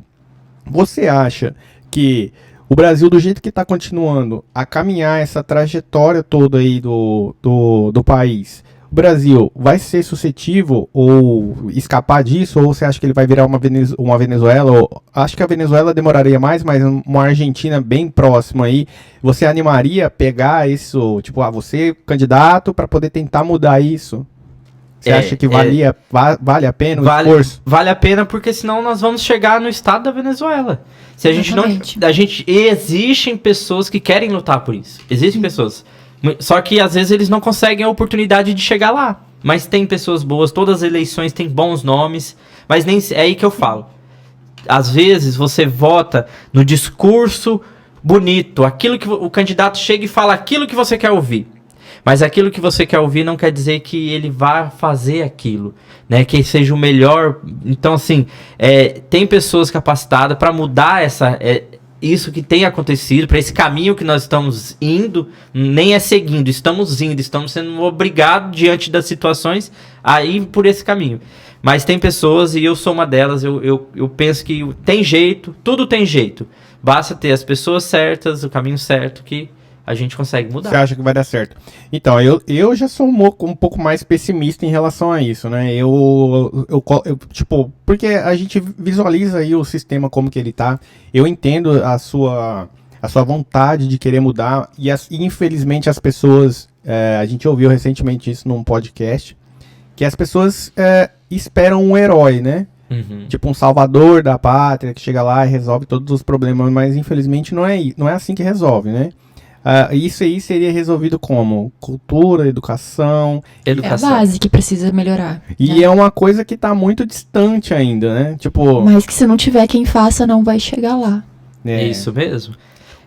Você acha que o Brasil, do jeito que está continuando a caminhar essa trajetória toda aí do país, o Brasil vai ser suscetível ou escapar disso? Ou você acha que ele vai virar uma Venezuela? Acho que a Venezuela demoraria mais, mas uma Argentina bem próxima aí. Você animaria a pegar isso, tipo, você candidato para poder tentar mudar isso? Você acha que vale a pena o esforço? Vale a pena, porque senão nós vamos chegar no estado da Venezuela. Se a gente não, existem pessoas que querem lutar por isso. Existem pessoas. Só que às vezes eles não conseguem a oportunidade de chegar lá. Mas tem pessoas boas, todas as eleições têm bons nomes, mas nem é aí que eu falo. Às vezes você vota no discurso bonito, aquilo que o candidato chega e fala aquilo que você quer ouvir. Mas aquilo que você quer ouvir não quer dizer que ele vá fazer aquilo, né? Que seja o melhor. Então, assim, tem pessoas capacitadas para mudar isso que tem acontecido, para esse caminho que nós estamos indo, nem é seguindo, estamos indo, estamos sendo obrigados, diante das situações, a ir por esse caminho. Mas tem pessoas, e eu sou uma delas, eu penso que tem jeito, tudo tem jeito. Basta ter as pessoas certas, o caminho certo, que a gente consegue mudar. Você acha que vai dar certo? Então, eu já sou um pouco mais pessimista em relação a isso, né? Tipo, porque a gente visualiza aí o sistema como que ele tá. Eu entendo a sua vontade de querer mudar e infelizmente as pessoas, a gente ouviu recentemente isso num podcast, que as pessoas esperam um herói, né? Uhum. Tipo um salvador da pátria que chega lá e resolve todos os problemas, mas infelizmente não é assim que resolve, né? Isso aí seria resolvido como? Cultura, educação. É a base que precisa melhorar. E é uma coisa que tá muito distante ainda, né? Tipo... Mas que se não tiver quem faça, não vai chegar lá. Isso mesmo.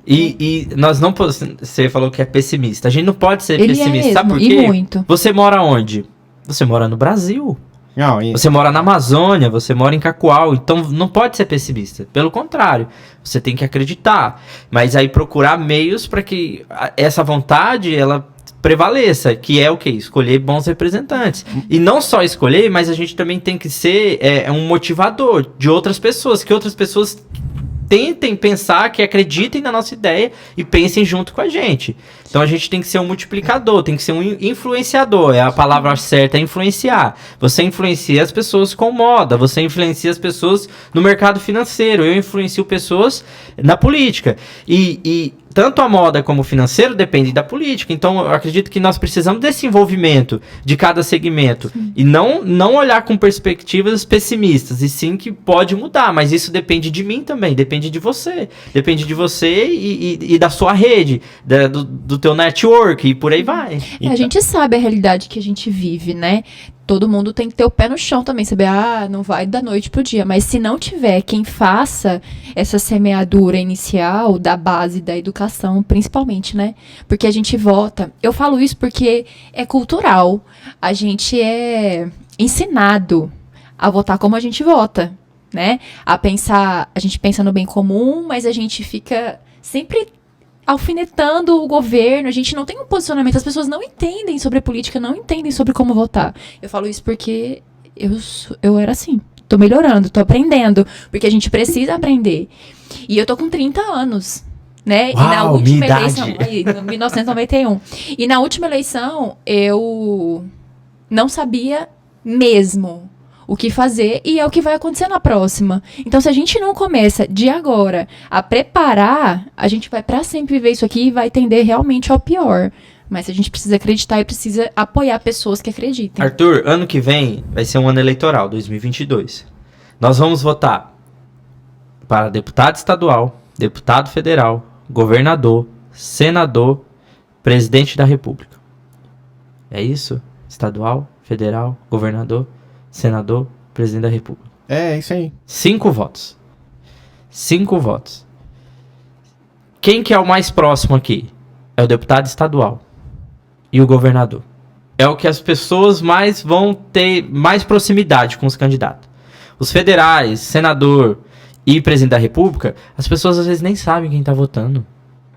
E nós não podemos... Você falou que é pessimista. A gente não pode ser pessimista. Mesmo, sabe por quê? E muito. Você mora onde? Você mora no Brasil. Não, Você mora na Amazônia, você mora em Cacoal, então não pode ser pessimista. Pelo contrário, você tem que acreditar. Mas aí procurar meios para que essa vontade ela prevaleça, que é o quê? Escolher bons representantes. E não só escolher, mas a gente também tem que ser um motivador de outras pessoas, que outras pessoas tentem pensar, que acreditem na nossa ideia e pensem junto com a gente. Então a gente tem que ser um multiplicador, tem que ser um influenciador. A palavra certa é influenciar. Você influencia as pessoas com moda, você influencia as pessoas no mercado financeiro, eu influencio pessoas na política. E tanto a moda como o financeiro depende da política. Então eu acredito que nós precisamos desse envolvimento de cada segmento. Sim. E não olhar com perspectivas pessimistas, e sim que pode mudar, mas isso depende de mim também, depende de você. Depende de você e da sua rede, do teu network, e por aí vai. A gente sabe a realidade que a gente vive, né? Todo mundo tem que ter o pé no chão também, saber, não vai da noite pro dia, mas se não tiver quem faça essa semeadura inicial da base da educação, principalmente, né? Porque a gente vota, eu falo isso porque é cultural, a gente é ensinado a votar como a gente vota, né? A gente pensa no bem comum, mas a gente fica sempre alfinetando o governo, a gente não tem um posicionamento, as pessoas não entendem sobre política, não entendem sobre como votar. Eu falo isso porque eu era assim. Tô melhorando, tô aprendendo. Porque a gente precisa aprender. E eu tô com 30 anos. Né? Uau, e na última minha eleição, idade. aí, em 1991. E na última eleição, eu não sabia mesmo o que fazer e é o que vai acontecer na próxima. Então, se a gente não começa de agora a preparar, a gente vai pra sempre viver isso aqui e vai tender realmente ao pior. Mas a gente precisa acreditar e precisa apoiar pessoas que acreditem. Arthur, ano que vem vai ser um ano eleitoral, 2022. Nós vamos votar para deputado estadual, deputado federal, governador, senador, presidente da república. É isso? Estadual, federal, governador, senador, presidente da república. É isso aí. 5 votos. 5 votos. Quem que é o mais próximo aqui? É o deputado estadual e o governador. É o que as pessoas mais vão ter mais proximidade com os candidatos. Os federais, senador e presidente da república, as pessoas às vezes nem sabem quem tá votando.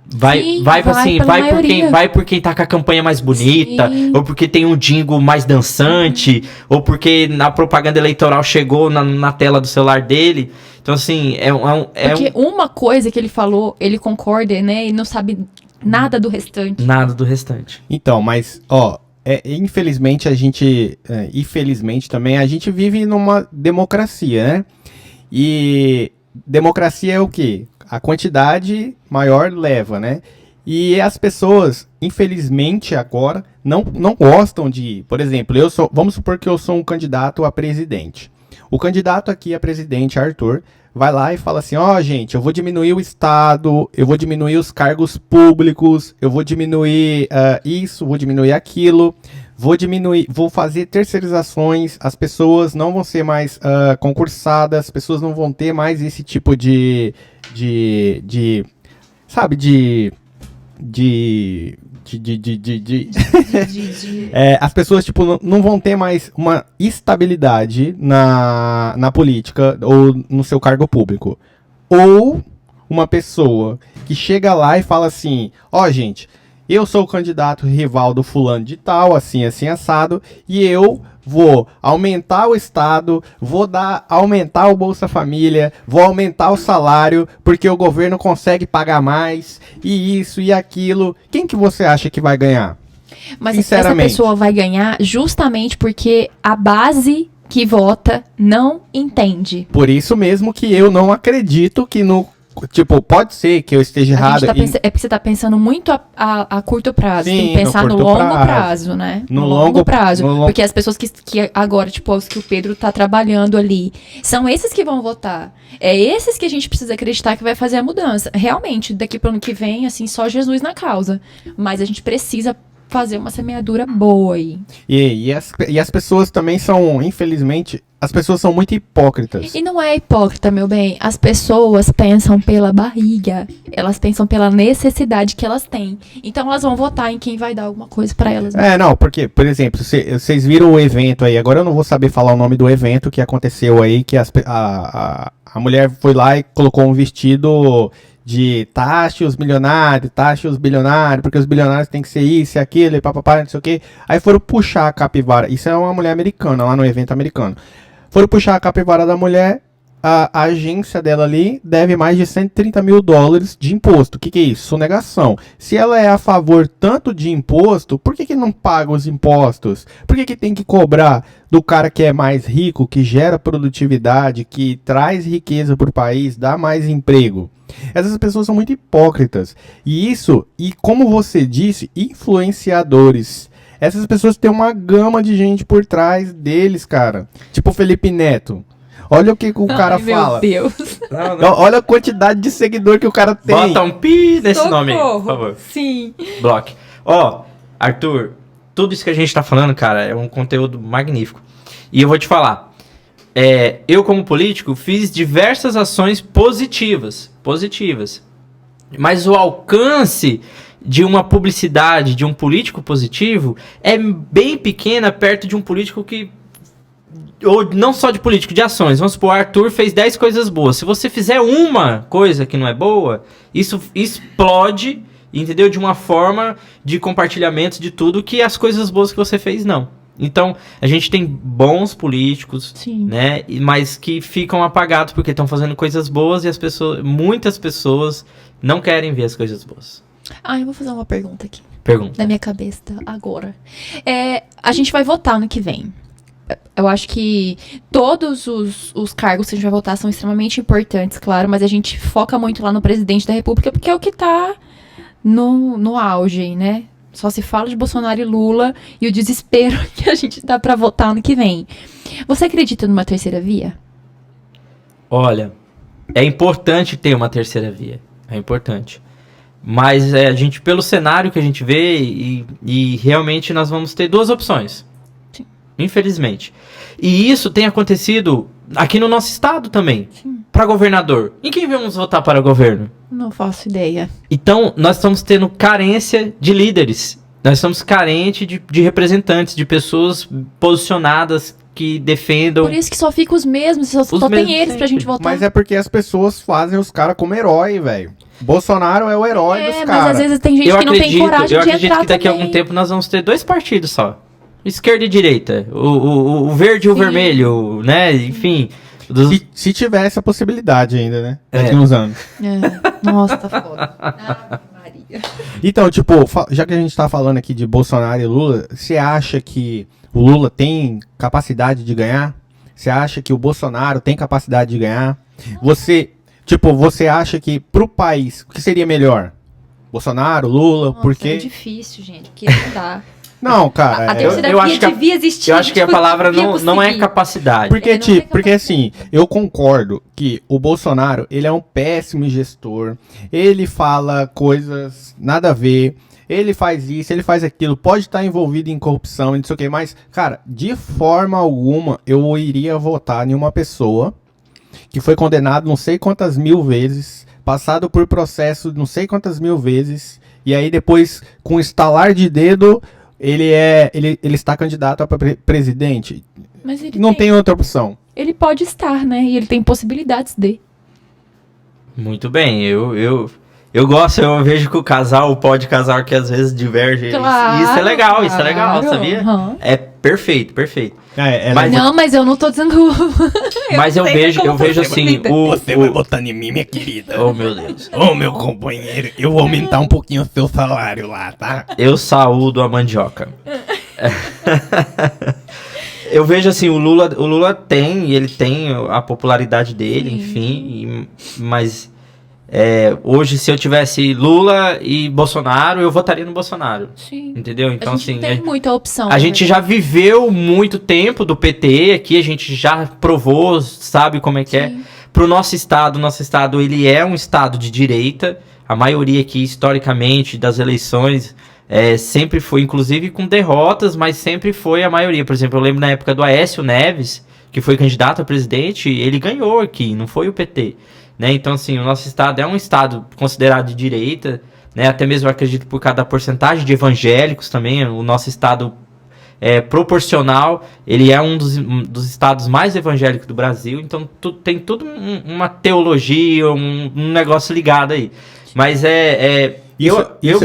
Sim, vai pela maioria. Vai por quem tá com a campanha mais bonita, Sim. ou porque tem um jingle mais dançante, ou porque a propaganda eleitoral chegou na tela do celular dele. Então, assim, Porque uma coisa que ele falou, ele concorda, né? E não sabe nada do restante. nada do restante. Então, mas, ó, infelizmente infelizmente também, a gente vive numa democracia, né? E democracia é o quê? A quantidade maior leva, né? E as pessoas, infelizmente agora, não gostam de... Por exemplo, vamos supor que eu sou um candidato a presidente. O candidato aqui a presidente, Arthur, vai lá e fala assim, ó, gente, eu vou diminuir o Estado, eu vou diminuir os cargos públicos, eu vou diminuir isso, vou diminuir aquilo, vou fazer terceirizações, as pessoas não vão ser mais concursadas, as pessoas não vão ter mais esse tipo as pessoas, tipo, não vão ter mais uma estabilidade na política ou no seu cargo público. Ou uma pessoa que chega lá e fala assim, ó, gente, eu sou o candidato rival do fulano de tal, assim, assim, assado, e eu vou aumentar o Estado, aumentar o Bolsa Família, vou aumentar o salário, porque o governo consegue pagar mais, e isso e aquilo. Quem que você acha que vai ganhar? Mas essa pessoa vai ganhar justamente porque a base que vota não entende. Por isso mesmo que eu não acredito que Tipo, pode ser que eu esteja errado. É porque você tá pensando muito a curto prazo. Sim, tem que pensar no longo prazo, né? No longo prazo. Porque as pessoas que agora, tipo, os que o Pedro tá trabalhando ali, são esses que vão votar. É esses que a gente precisa acreditar que vai fazer a mudança. Realmente, daqui pro ano que vem, assim, só Jesus na causa. Mas a gente precisa fazer uma semeadura boa aí. E as pessoas também são, infelizmente, as pessoas são muito hipócritas. E não é hipócrita, meu bem. As pessoas pensam pela barriga. Elas pensam pela necessidade que elas têm. Então elas vão votar em quem vai dar alguma coisa pra elas. Não, porque, por exemplo, vocês viram o evento aí, agora eu não vou saber falar o nome do evento que aconteceu aí, que a mulher foi lá e colocou um vestido de taxe os milionários, taxe os bilionários, porque os bilionários tem que ser isso e aquilo, e papapá, não sei o que. Aí foram puxar a capivara. Isso é uma mulher americana, lá no evento americano. Foram puxar a capivara da mulher, a agência dela ali deve mais de $130 mil de imposto. O que é isso? Sonegação. Se ela é a favor tanto de imposto, por que não paga os impostos? Por que tem que cobrar do cara que é mais rico, que gera produtividade, que traz riqueza para o país, dá mais emprego? Essas pessoas são muito hipócritas. E como você disse, influenciadores. Essas pessoas têm uma gama de gente por trás deles, cara. Tipo o Felipe Neto. Olha o que o cara fala. Meu Deus. Não. Olha a quantidade de seguidor que o cara tem. Bota um pi nesse nome aí, por favor. Sim. Bloque. Ó, Arthur, tudo isso que a gente tá falando, cara, é um conteúdo magnífico. E eu vou te falar. Eu, como político, fiz diversas ações positivas. Mas o alcance de uma publicidade, de um político positivo, é bem pequena perto de um político que... Ou não só de político, de ações. Vamos supor, o Arthur fez 10 coisas boas. Se você fizer uma coisa que não é boa, isso explode, entendeu? De uma forma de compartilhamento de tudo que as coisas boas que você fez, não. Então, a gente tem bons políticos, Sim. né? Mas que ficam apagados porque estão fazendo coisas boas e muitas pessoas não querem ver as coisas boas. Eu vou fazer uma pergunta aqui. Pergunta. Na minha cabeça agora. A gente vai votar no que vem. Eu acho que todos os cargos que a gente vai votar são extremamente importantes, claro, mas a gente foca muito lá no presidente da República, porque é o que tá no auge, né? Só se fala de Bolsonaro e Lula e o desespero que a gente dá pra votar ano que vem. Você acredita numa terceira via? Olha, é importante ter uma terceira via. É importante. Mas a gente, pelo cenário que a gente vê, e realmente nós vamos ter duas opções. Sim. Infelizmente. E isso tem acontecido aqui no nosso estado também. Sim. Para governador. Em quem vamos votar para governo? Não faço ideia. Então, nós estamos tendo carência de líderes. Nós estamos carentes de representantes, de pessoas posicionadas que defendam. Por isso que só fica os mesmos, só mesmos tem eles pra sempre. gente votar. Mas é porque as pessoas fazem os caras como herói, velho. Bolsonaro é o herói dos mas caras. às vezes tem gente que não tem coragem eu de acredito entrar que daqui a também. algum tempo nós vamos ter 2 partidos só. Esquerda e direita. O verde e o Sim. vermelho, né? Enfim. Se tivesse a possibilidade ainda, né? É. Daqui uns anos. Nossa, tá foda. Maria. Então, tipo, já que a gente tá falando aqui de Bolsonaro e Lula, você acha que o Lula tem capacidade de ganhar? Você acha que o Bolsonaro tem capacidade de ganhar? Você acha que pro país, o que seria melhor? Bolsonaro, Lula, Nossa, porque... é difícil, gente, porque não dá. Não, cara... A terceira eu via acho que devia existir. Eu acho que a tipo, palavra devia não é conseguir. capacidade. Porque, não tem porque assim, eu concordo que o Bolsonaro, ele é um péssimo gestor, ele fala coisas nada a ver, ele faz isso, ele faz aquilo, pode estar envolvido em corrupção e não sei o que, mas, cara, de forma alguma eu iria votar em uma pessoa que foi condenado não sei quantas mil vezes, passado por processo não sei quantas mil vezes, e aí depois, com estalar de dedo, ele está candidato a presidente. Mas ele Não tem outra opção. Ele pode estar, né? E ele tem possibilidades de. Muito bem, eu gosto, eu vejo que pode casar que às vezes diverge. Claro, isso é legal, claro. sabia? Uhum. É perfeito. Mas Não, mas eu não tô dizendo. Mas eu sei vejo como você assim, vai votar em mim, minha querida. Oh, meu Deus. Ô, meu companheiro, eu vou aumentar um pouquinho o seu salário lá, tá? Eu saúdo a mandioca. Eu vejo assim, o Lula ele tem a popularidade dele, Sim. enfim, mas hoje se eu tivesse Lula e Bolsonaro, eu votaria no Bolsonaro, Sim. entendeu? Então A gente assim, tem muita opção. a gente já viveu muito tempo do PT aqui, a gente já provou, sabe como é que é. Sim. Pro nosso estado, ele é um estado de direita, a maioria aqui, historicamente, das eleições... sempre foi, inclusive com derrotas, mas sempre foi a maioria. Por exemplo, eu lembro na época do Aécio Neves, que foi candidato a presidente, ele ganhou aqui, não foi o PT. Né? Então, assim, o nosso estado é um estado considerado de direita, né? Até mesmo eu acredito por causa da porcentagem de evangélicos também, o nosso estado é proporcional, ele é um dos estados mais evangélicos do Brasil, então tem tudo uma teologia, um negócio ligado aí. Mas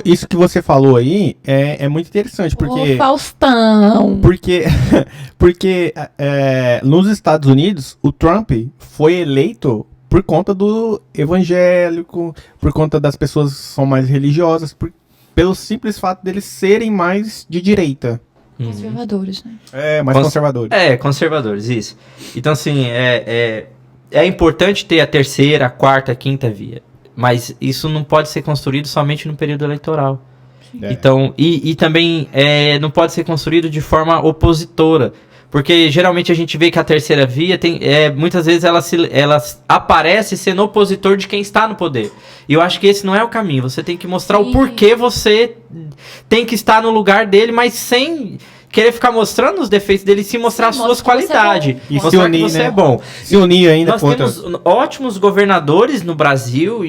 Isso que você falou aí é muito interessante, porque... Ô, Faustão! Porque nos Estados Unidos, o Trump foi eleito por conta do evangélico, por conta das pessoas que são mais religiosas, pelo simples fato deles serem mais de direita. Conservadores, né? Mais conservadores. Conservadores, isso. Então, assim, é importante ter a terceira, a quarta, a quinta via. Mas isso não pode ser construído somente no período eleitoral. Então, e também não pode ser construído de forma opositora. Porque geralmente a gente vê que a terceira via muitas vezes ela aparece sendo opositor de quem está no poder. E eu acho que esse não é o caminho. Você tem que mostrar o porquê você tem que estar no lugar dele, mas sem querer ficar mostrando os defeitos dele, sim mostrar as suas qualidades. E mostrar se unir, que você né? é bom. Se unir ainda Nós temos ótimos governadores no Brasil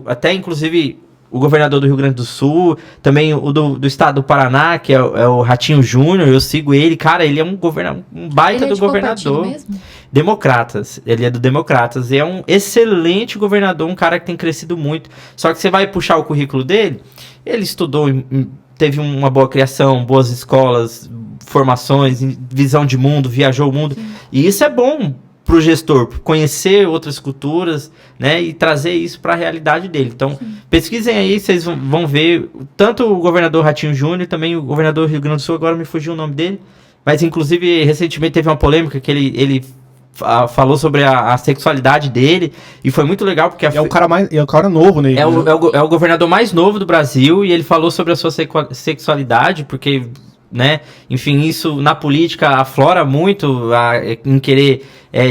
até inclusive o governador do Rio Grande do Sul, também o do estado do Paraná, que é o Ratinho Júnior, eu sigo ele, cara, ele é um baita Ele é do de qual governador. partido mesmo? Democratas, ele é do Democratas, e é um excelente governador, um cara que tem crescido muito, só que você vai puxar o currículo dele, ele estudou, teve uma boa criação, boas escolas, formações, em visão de mundo, viajou o mundo. E isso é bom pro gestor, conhecer outras culturas, né, e trazer isso para a realidade dele. Então, pesquisem aí, vocês vão ver, tanto o governador Ratinho Júnior, também o governador do Rio Grande do Sul, agora me fugiu o nome dele, mas inclusive recentemente teve uma polêmica que ele falou sobre a sexualidade dele, e foi muito legal, porque... É um cara novo, né? É o governador mais novo do Brasil, e ele falou sobre a sua sexualidade, porque, né, enfim, isso na política aflora muito em querer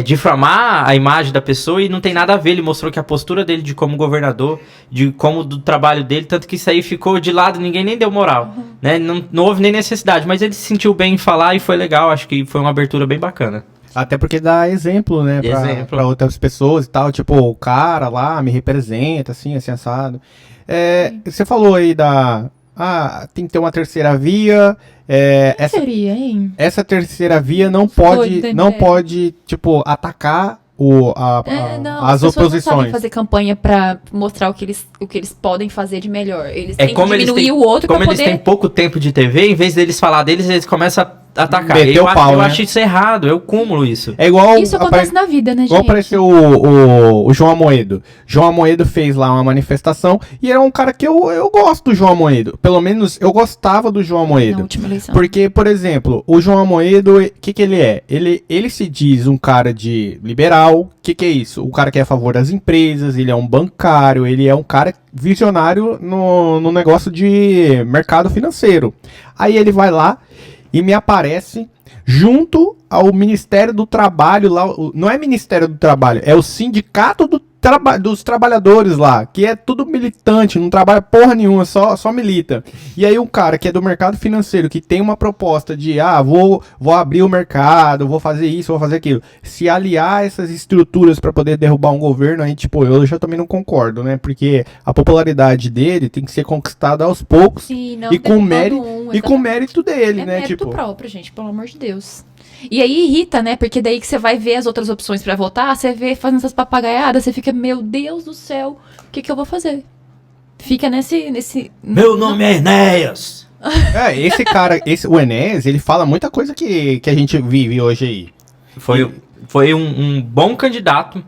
difamar a imagem da pessoa, e não tem nada a ver. Ele mostrou que a postura dele de como governador, de como do trabalho dele, tanto que isso aí ficou de lado, ninguém nem deu moral, né, não houve nem necessidade, mas ele se sentiu bem em falar e foi legal, acho que foi uma abertura bem bacana. Até porque dá exemplo, né, pra outras pessoas e tal, tipo, o cara lá me representa, assim, assado. Você falou aí tem que ter uma terceira via, Seria, hein? essa terceira via não pode, tipo, atacar as pessoas oposições. não sabem fazer campanha pra mostrar o que eles podem fazer de melhor. Eles têm que como diminuir o outro pra poder... Como eles têm pouco tempo de TV, em vez deles falar deles, eles começam a atacar. Eu acho isso errado, eu cúmulo isso. É igual... Isso acontece na vida, né, gente? Igual apareceu o João Amoedo. João Amoedo fez lá uma manifestação e era um cara que eu gosto do João Amoedo. Pelo menos eu gostava do João Amoedo. Na última eleição. Porque, por exemplo, o João Amoedo, o que ele é? Ele se diz um cara de liberal. O que é isso? O cara que é a favor das empresas, ele é um bancário, ele é um cara visionário no negócio de mercado financeiro. Aí ele vai lá e me aparece junto ao Ministério do Trabalho lá, não é Ministério do Trabalho, é o Sindicato dos Trabalhadores lá, que é tudo militante, não trabalha porra nenhuma, só milita. E aí um cara que é do mercado financeiro, que tem uma proposta de, vou abrir o mercado, vou fazer isso, vou fazer aquilo, se aliar a essas estruturas para poder derrubar um governo, aí tipo, eu já também não concordo, né, porque a popularidade dele tem que ser conquistada aos poucos. Sim, não, e com mérito dele, né, mérito tipo... próprio, gente, pelo amor de Deus. E aí irrita, né? Porque daí que você vai ver as outras opções pra votar, você vê fazendo essas papagaiadas, você fica, meu Deus do céu, o que eu vou fazer? Fica nesse... Meu nome é Enéas! Esse cara, o Enéas, ele fala muita coisa que a gente vive hoje aí. Foi um bom candidato.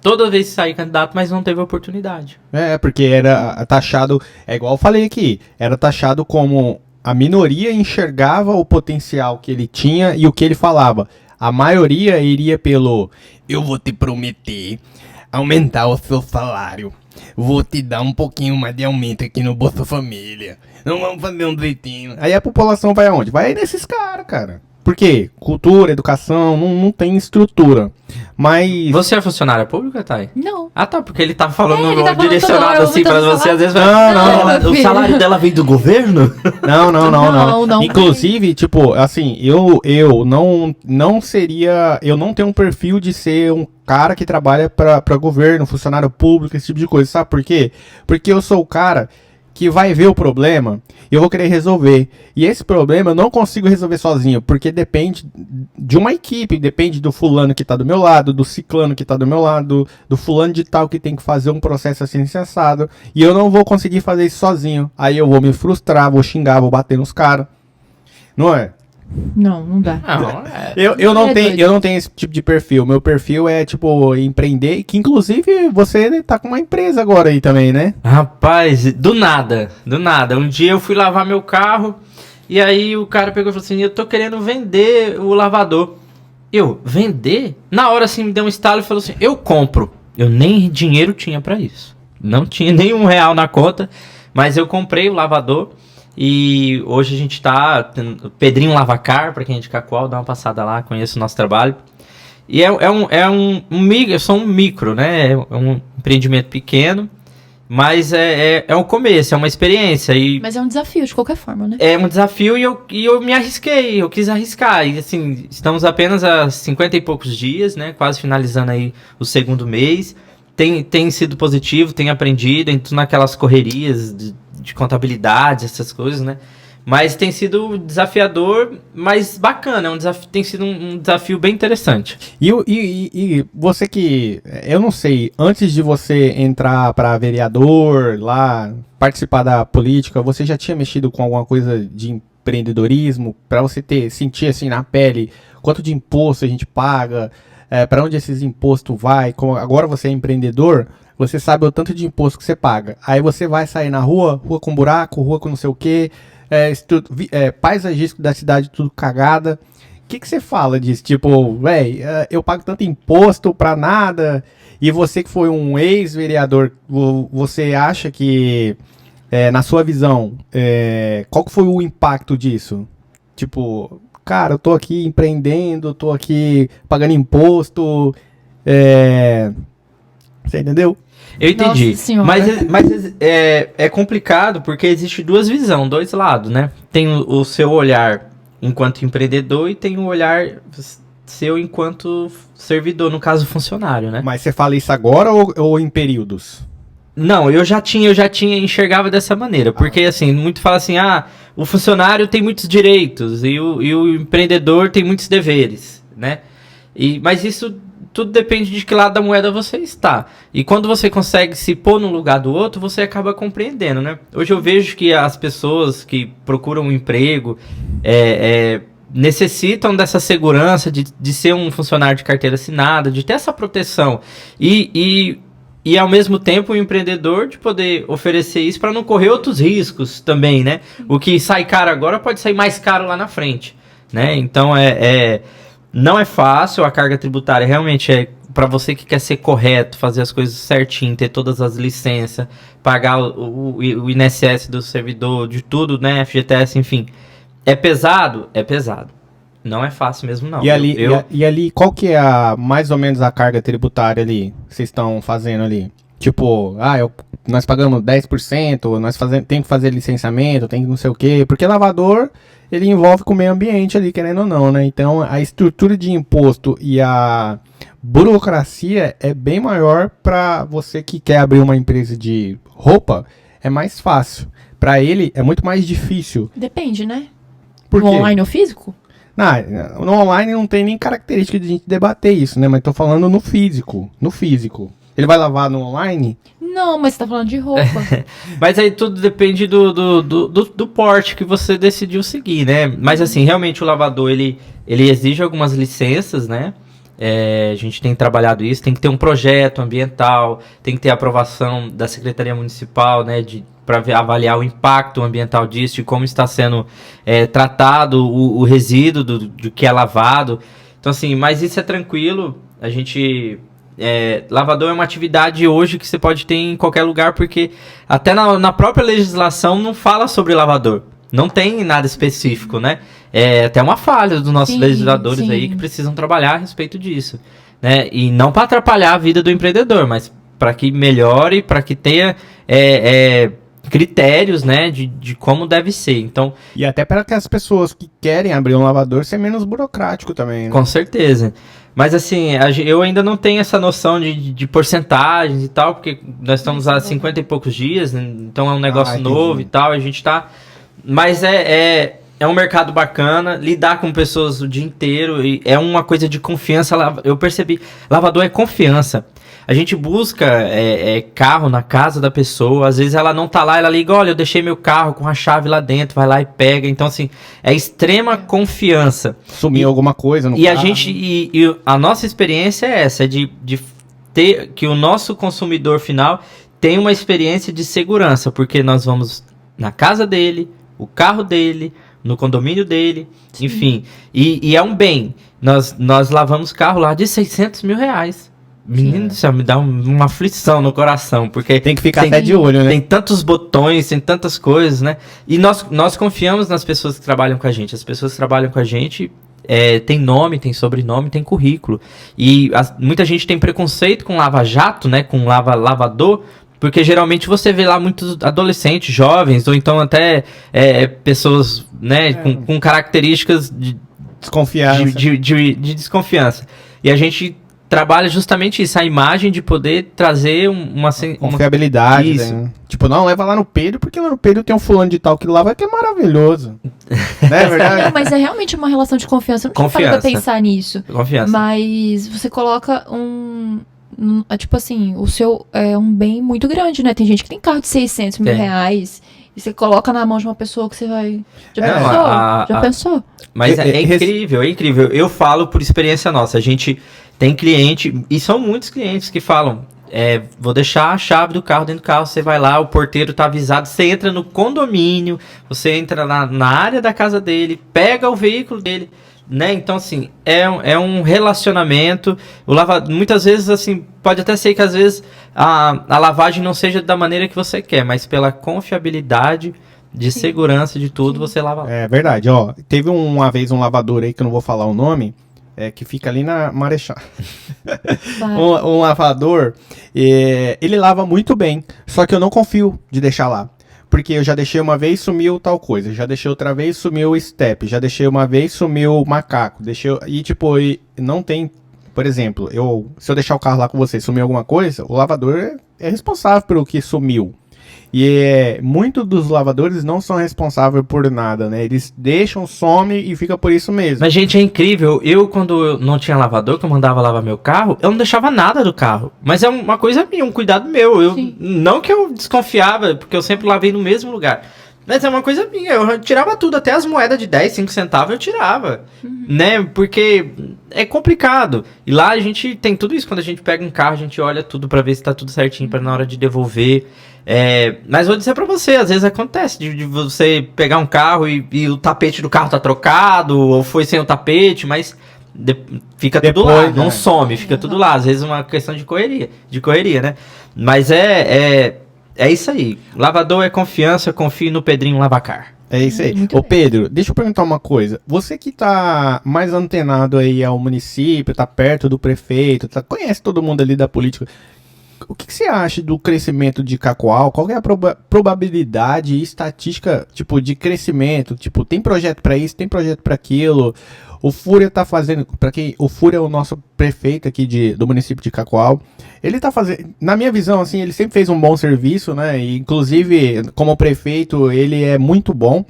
Toda vez sair candidato, mas não teve oportunidade. Porque era taxado, igual eu falei aqui, era taxado como... A minoria enxergava o potencial que ele tinha e o que ele falava. A maioria iria pelo... Eu vou te prometer aumentar o seu salário. Vou te dar um pouquinho mais de aumento aqui no Bolsa Família. Não vamos fazer um jeitinho. Aí a população vai aonde? Vai nesses caras, cara. Por quê? Cultura, educação, não tem estrutura. Mas... Você é funcionária pública, Thay? Não. Ah, tá, porque ele tá falando toda direcionado assim pra você, às vezes... Não, o salário dela vem do governo? Não. Inclusive, tipo, assim, eu não seria... Eu não tenho um perfil de ser um cara que trabalha pra governo, funcionário público, esse tipo de coisa. Sabe por quê? Porque eu sou o cara... que vai ver o problema e eu vou querer resolver. E esse problema eu não consigo resolver sozinho, porque depende de uma equipe, depende do fulano que tá do meu lado, do ciclano que tá do meu lado, do fulano de tal que tem que fazer um processo assim assado, e eu não vou conseguir fazer isso sozinho. Aí eu vou me frustrar, vou xingar, vou bater nos caras. Não é? Não dá. Eu não tenho esse tipo de perfil. Meu perfil é, tipo, empreender, que inclusive você tá com uma empresa agora aí também, né? Rapaz, do nada. Um dia eu fui lavar meu carro e aí o cara pegou e falou assim, eu tô querendo vender o lavador. Eu, vender? Na hora assim me deu um estalo e falou assim, eu compro. Eu nem dinheiro tinha pra isso. Não tinha nem R$1 na conta, mas eu comprei o lavador. E hoje a gente tá... Pedrinho Lavacar, pra quem é de Cacoal, dá uma passada lá, conheça o nosso trabalho. E eu sou um micro, né? É um empreendimento pequeno, mas é um começo, é uma experiência. Mas é um desafio, de qualquer forma, né? É um desafio e eu me arrisquei, eu quis arriscar. E assim, estamos apenas há 50 e poucos dias, né? Quase finalizando aí o segundo mês. Tem sido positivo, tem aprendido, entro naquelas correrias de contabilidade, essas coisas, né? Mas tem sido desafiador, mas bacana, tem sido um desafio bem interessante. E você que, eu não sei, antes de você entrar para vereador, lá, participar da política, você já tinha mexido com alguma coisa de empreendedorismo, para você sentir assim na pele quanto de imposto a gente paga, para onde esses impostos vai, agora você é empreendedor, você sabe o tanto de imposto que você paga. Aí você vai sair na rua com buraco, rua com não sei o quê, paisagístico da cidade tudo cagada. O que você fala disso? Tipo, eu pago tanto imposto pra nada, e você que foi um ex-vereador, você acha que, na sua visão, qual que foi o impacto disso? Tipo, cara, eu tô aqui empreendendo, tô aqui pagando imposto, você entendeu? Eu entendi. Mas é complicado porque existe duas visões, dois lados, né? Tem o seu olhar enquanto empreendedor e tem o olhar seu enquanto servidor, no caso funcionário, né? Mas você fala isso agora ou em períodos? Não, eu já enxergava dessa maneira, porque assim, muito fala assim, o funcionário tem muitos direitos e o empreendedor tem muitos deveres, né? Mas isso tudo depende de que lado da moeda você está. E quando você consegue se pôr no lugar do outro, você acaba compreendendo, né? Hoje eu vejo que as pessoas que procuram um emprego necessitam dessa segurança de ser um funcionário de carteira assinada, de ter essa proteção. E ao mesmo tempo o empreendedor de poder oferecer isso para não correr outros riscos também, né? O que sai caro agora pode sair mais caro lá na frente, né? Então não é fácil, a carga tributária realmente para você que quer ser correto, fazer as coisas certinho, ter todas as licenças, pagar o INSS do servidor, de tudo, né, FGTS, enfim. É pesado? É pesado. Não é fácil mesmo, não. E ali, qual que é mais ou menos a carga tributária ali que vocês estão fazendo ali? Tipo, nós pagamos 10%, tem que fazer licenciamento, tem que não sei o quê, porque lavador, ele envolve com o meio ambiente ali, querendo ou não, né? Então, a estrutura de imposto e a burocracia é bem maior para você que quer abrir uma empresa de roupa, é mais fácil. Para ele, é muito mais difícil. Depende, né? Por quê? No online ou físico? No online não tem nem característica de a gente debater isso, né? Mas tô falando no físico. No físico. Ele vai lavar no online? Não, mas você tá falando de roupa. Mas aí tudo depende do porte que você decidiu seguir, né? Mas assim, realmente o lavador, ele exige algumas licenças, né? A gente tem trabalhado isso, tem que ter um projeto ambiental, tem que ter aprovação da Secretaria Municipal, né? Para avaliar o impacto ambiental disso, de como está sendo tratado o resíduo do que é lavado. Então assim, mas isso é tranquilo, a gente... lavador é uma atividade hoje que você pode ter em qualquer lugar, porque até na própria legislação não fala sobre lavador. Não tem nada específico, né? É até uma falha dos nossos legisladores aí que precisam trabalhar a respeito disso, né? E não para atrapalhar a vida do empreendedor, mas para que melhore, para que tenha critérios, né, de como deve ser. Então, e até para que as pessoas que querem abrir um lavador seja menos burocrático também, né? Com certeza. Mas assim, eu ainda não tenho essa noção de porcentagens e tal, porque nós estamos há 50 e poucos dias, né? Então é um negócio novo e tal, a gente tá... Mas é um mercado bacana, lidar com pessoas o dia inteiro, e é uma coisa de confiança. Eu percebi, lavador é confiança. A gente busca carro na casa da pessoa, às vezes ela não tá lá, ela liga, olha, eu deixei meu carro com a chave lá dentro, vai lá e pega. Então assim, é extrema confiança. Sumiu alguma coisa no carro. A nossa experiência é essa, de ter que o nosso consumidor final tenha uma experiência de segurança, porque nós vamos na casa dele, o carro dele, no condomínio dele, enfim. E é um bem. Nós lavamos carro lá de 600 mil reais. Menino do céu, me dá uma aflição no coração, porque... Tem que ficar até de olho, né? Tem tantos botões, tem tantas coisas, né? E nós confiamos nas pessoas que trabalham com a gente. As pessoas que trabalham com a gente tem nome, tem sobrenome, tem currículo. E muita gente tem preconceito com lava-jato, né? Com lavador, porque geralmente você vê lá muitos adolescentes, jovens, ou então até pessoas, né? Com características de desconfiança. De desconfiança. E a gente trabalha justamente isso, a imagem de poder trazer uma confiabilidade, né? Tipo, não, leva lá no Pedro, porque lá no Pedro tem um fulano de tal que lava que é maravilhoso. Não é verdade? Não, mas é realmente uma relação de confiança. Eu não tinha parado pra pensar nisso. Confiança. Mas você coloca tipo assim, o seu é um bem muito grande, né? Tem gente que tem carro de 600 mil reais. E você coloca na mão de uma pessoa que você vai... Já É, pensou? a- Já a- pensou? Mas É- é incrível, é incrível. Eu falo por experiência nossa. A gente tem cliente, e são muitos clientes que falam: vou deixar a chave do carro dentro do carro, você vai lá, o porteiro tá avisado, você entra no condomínio, você entra na área da casa dele, pega o veículo dele, né? Então, assim, é um relacionamento. Muitas vezes, assim, pode até ser que às vezes a lavagem não seja da maneira que você quer, mas pela confiabilidade de Sim. segurança de tudo, Sim. você lava lá. É verdade, ó. Teve uma vez um lavador aí, que eu não vou falar o nome, que fica ali na Marechal. Vai. Um lavador, ele lava muito bem, só que eu não confio de deixar lá. Porque eu já deixei uma vez, sumiu tal coisa. Já deixei outra vez, sumiu o step. Já deixei uma vez, sumiu o macaco. E tipo, não tem... Por exemplo, se eu deixar o carro lá com você e sumir alguma coisa, o lavador é responsável pelo que sumiu. E muitos dos lavadores não são responsáveis por nada, né? Eles deixam, some e fica por isso mesmo. Mas, gente, é incrível. Quando eu não tinha lavador, que eu mandava lavar meu carro, eu não deixava nada do carro. Mas é uma coisa minha, um cuidado meu. Sim. Não que eu desconfiava, porque eu sempre lavei no mesmo lugar. Mas é uma coisa minha. Eu tirava tudo, até as moedas de 10, 5 centavos eu tirava. Né? Porque é complicado. E lá a gente tem tudo isso. Quando a gente pega um carro, a gente olha tudo pra ver se tá tudo certinho, pra na hora de devolver. Mas vou dizer pra você, às vezes acontece de você pegar um carro e o tapete do carro tá trocado, ou foi sem o tapete, mas fica tudo lá, Depois, não some, fica tudo lá. Às vezes é uma questão de correria, né? Mas é isso aí. Lavador é confiança, confie no Pedrinho Lavacar. É isso aí. Muito Ô bem. Pedro, deixa eu perguntar uma coisa. Você que tá mais antenado aí ao município, tá perto do prefeito, conhece todo mundo ali da política. O que você acha do crescimento de Cacoal? Qual que é a probabilidade e estatística, tipo, de crescimento? Tipo, tem projeto pra isso, tem projeto pra aquilo. O Fúria tá fazendo, o Fúria é o nosso prefeito aqui do município de Cacoal. Ele tá fazendo, na minha visão, assim, ele sempre fez um bom serviço, né? E, inclusive, como prefeito, ele é muito bom.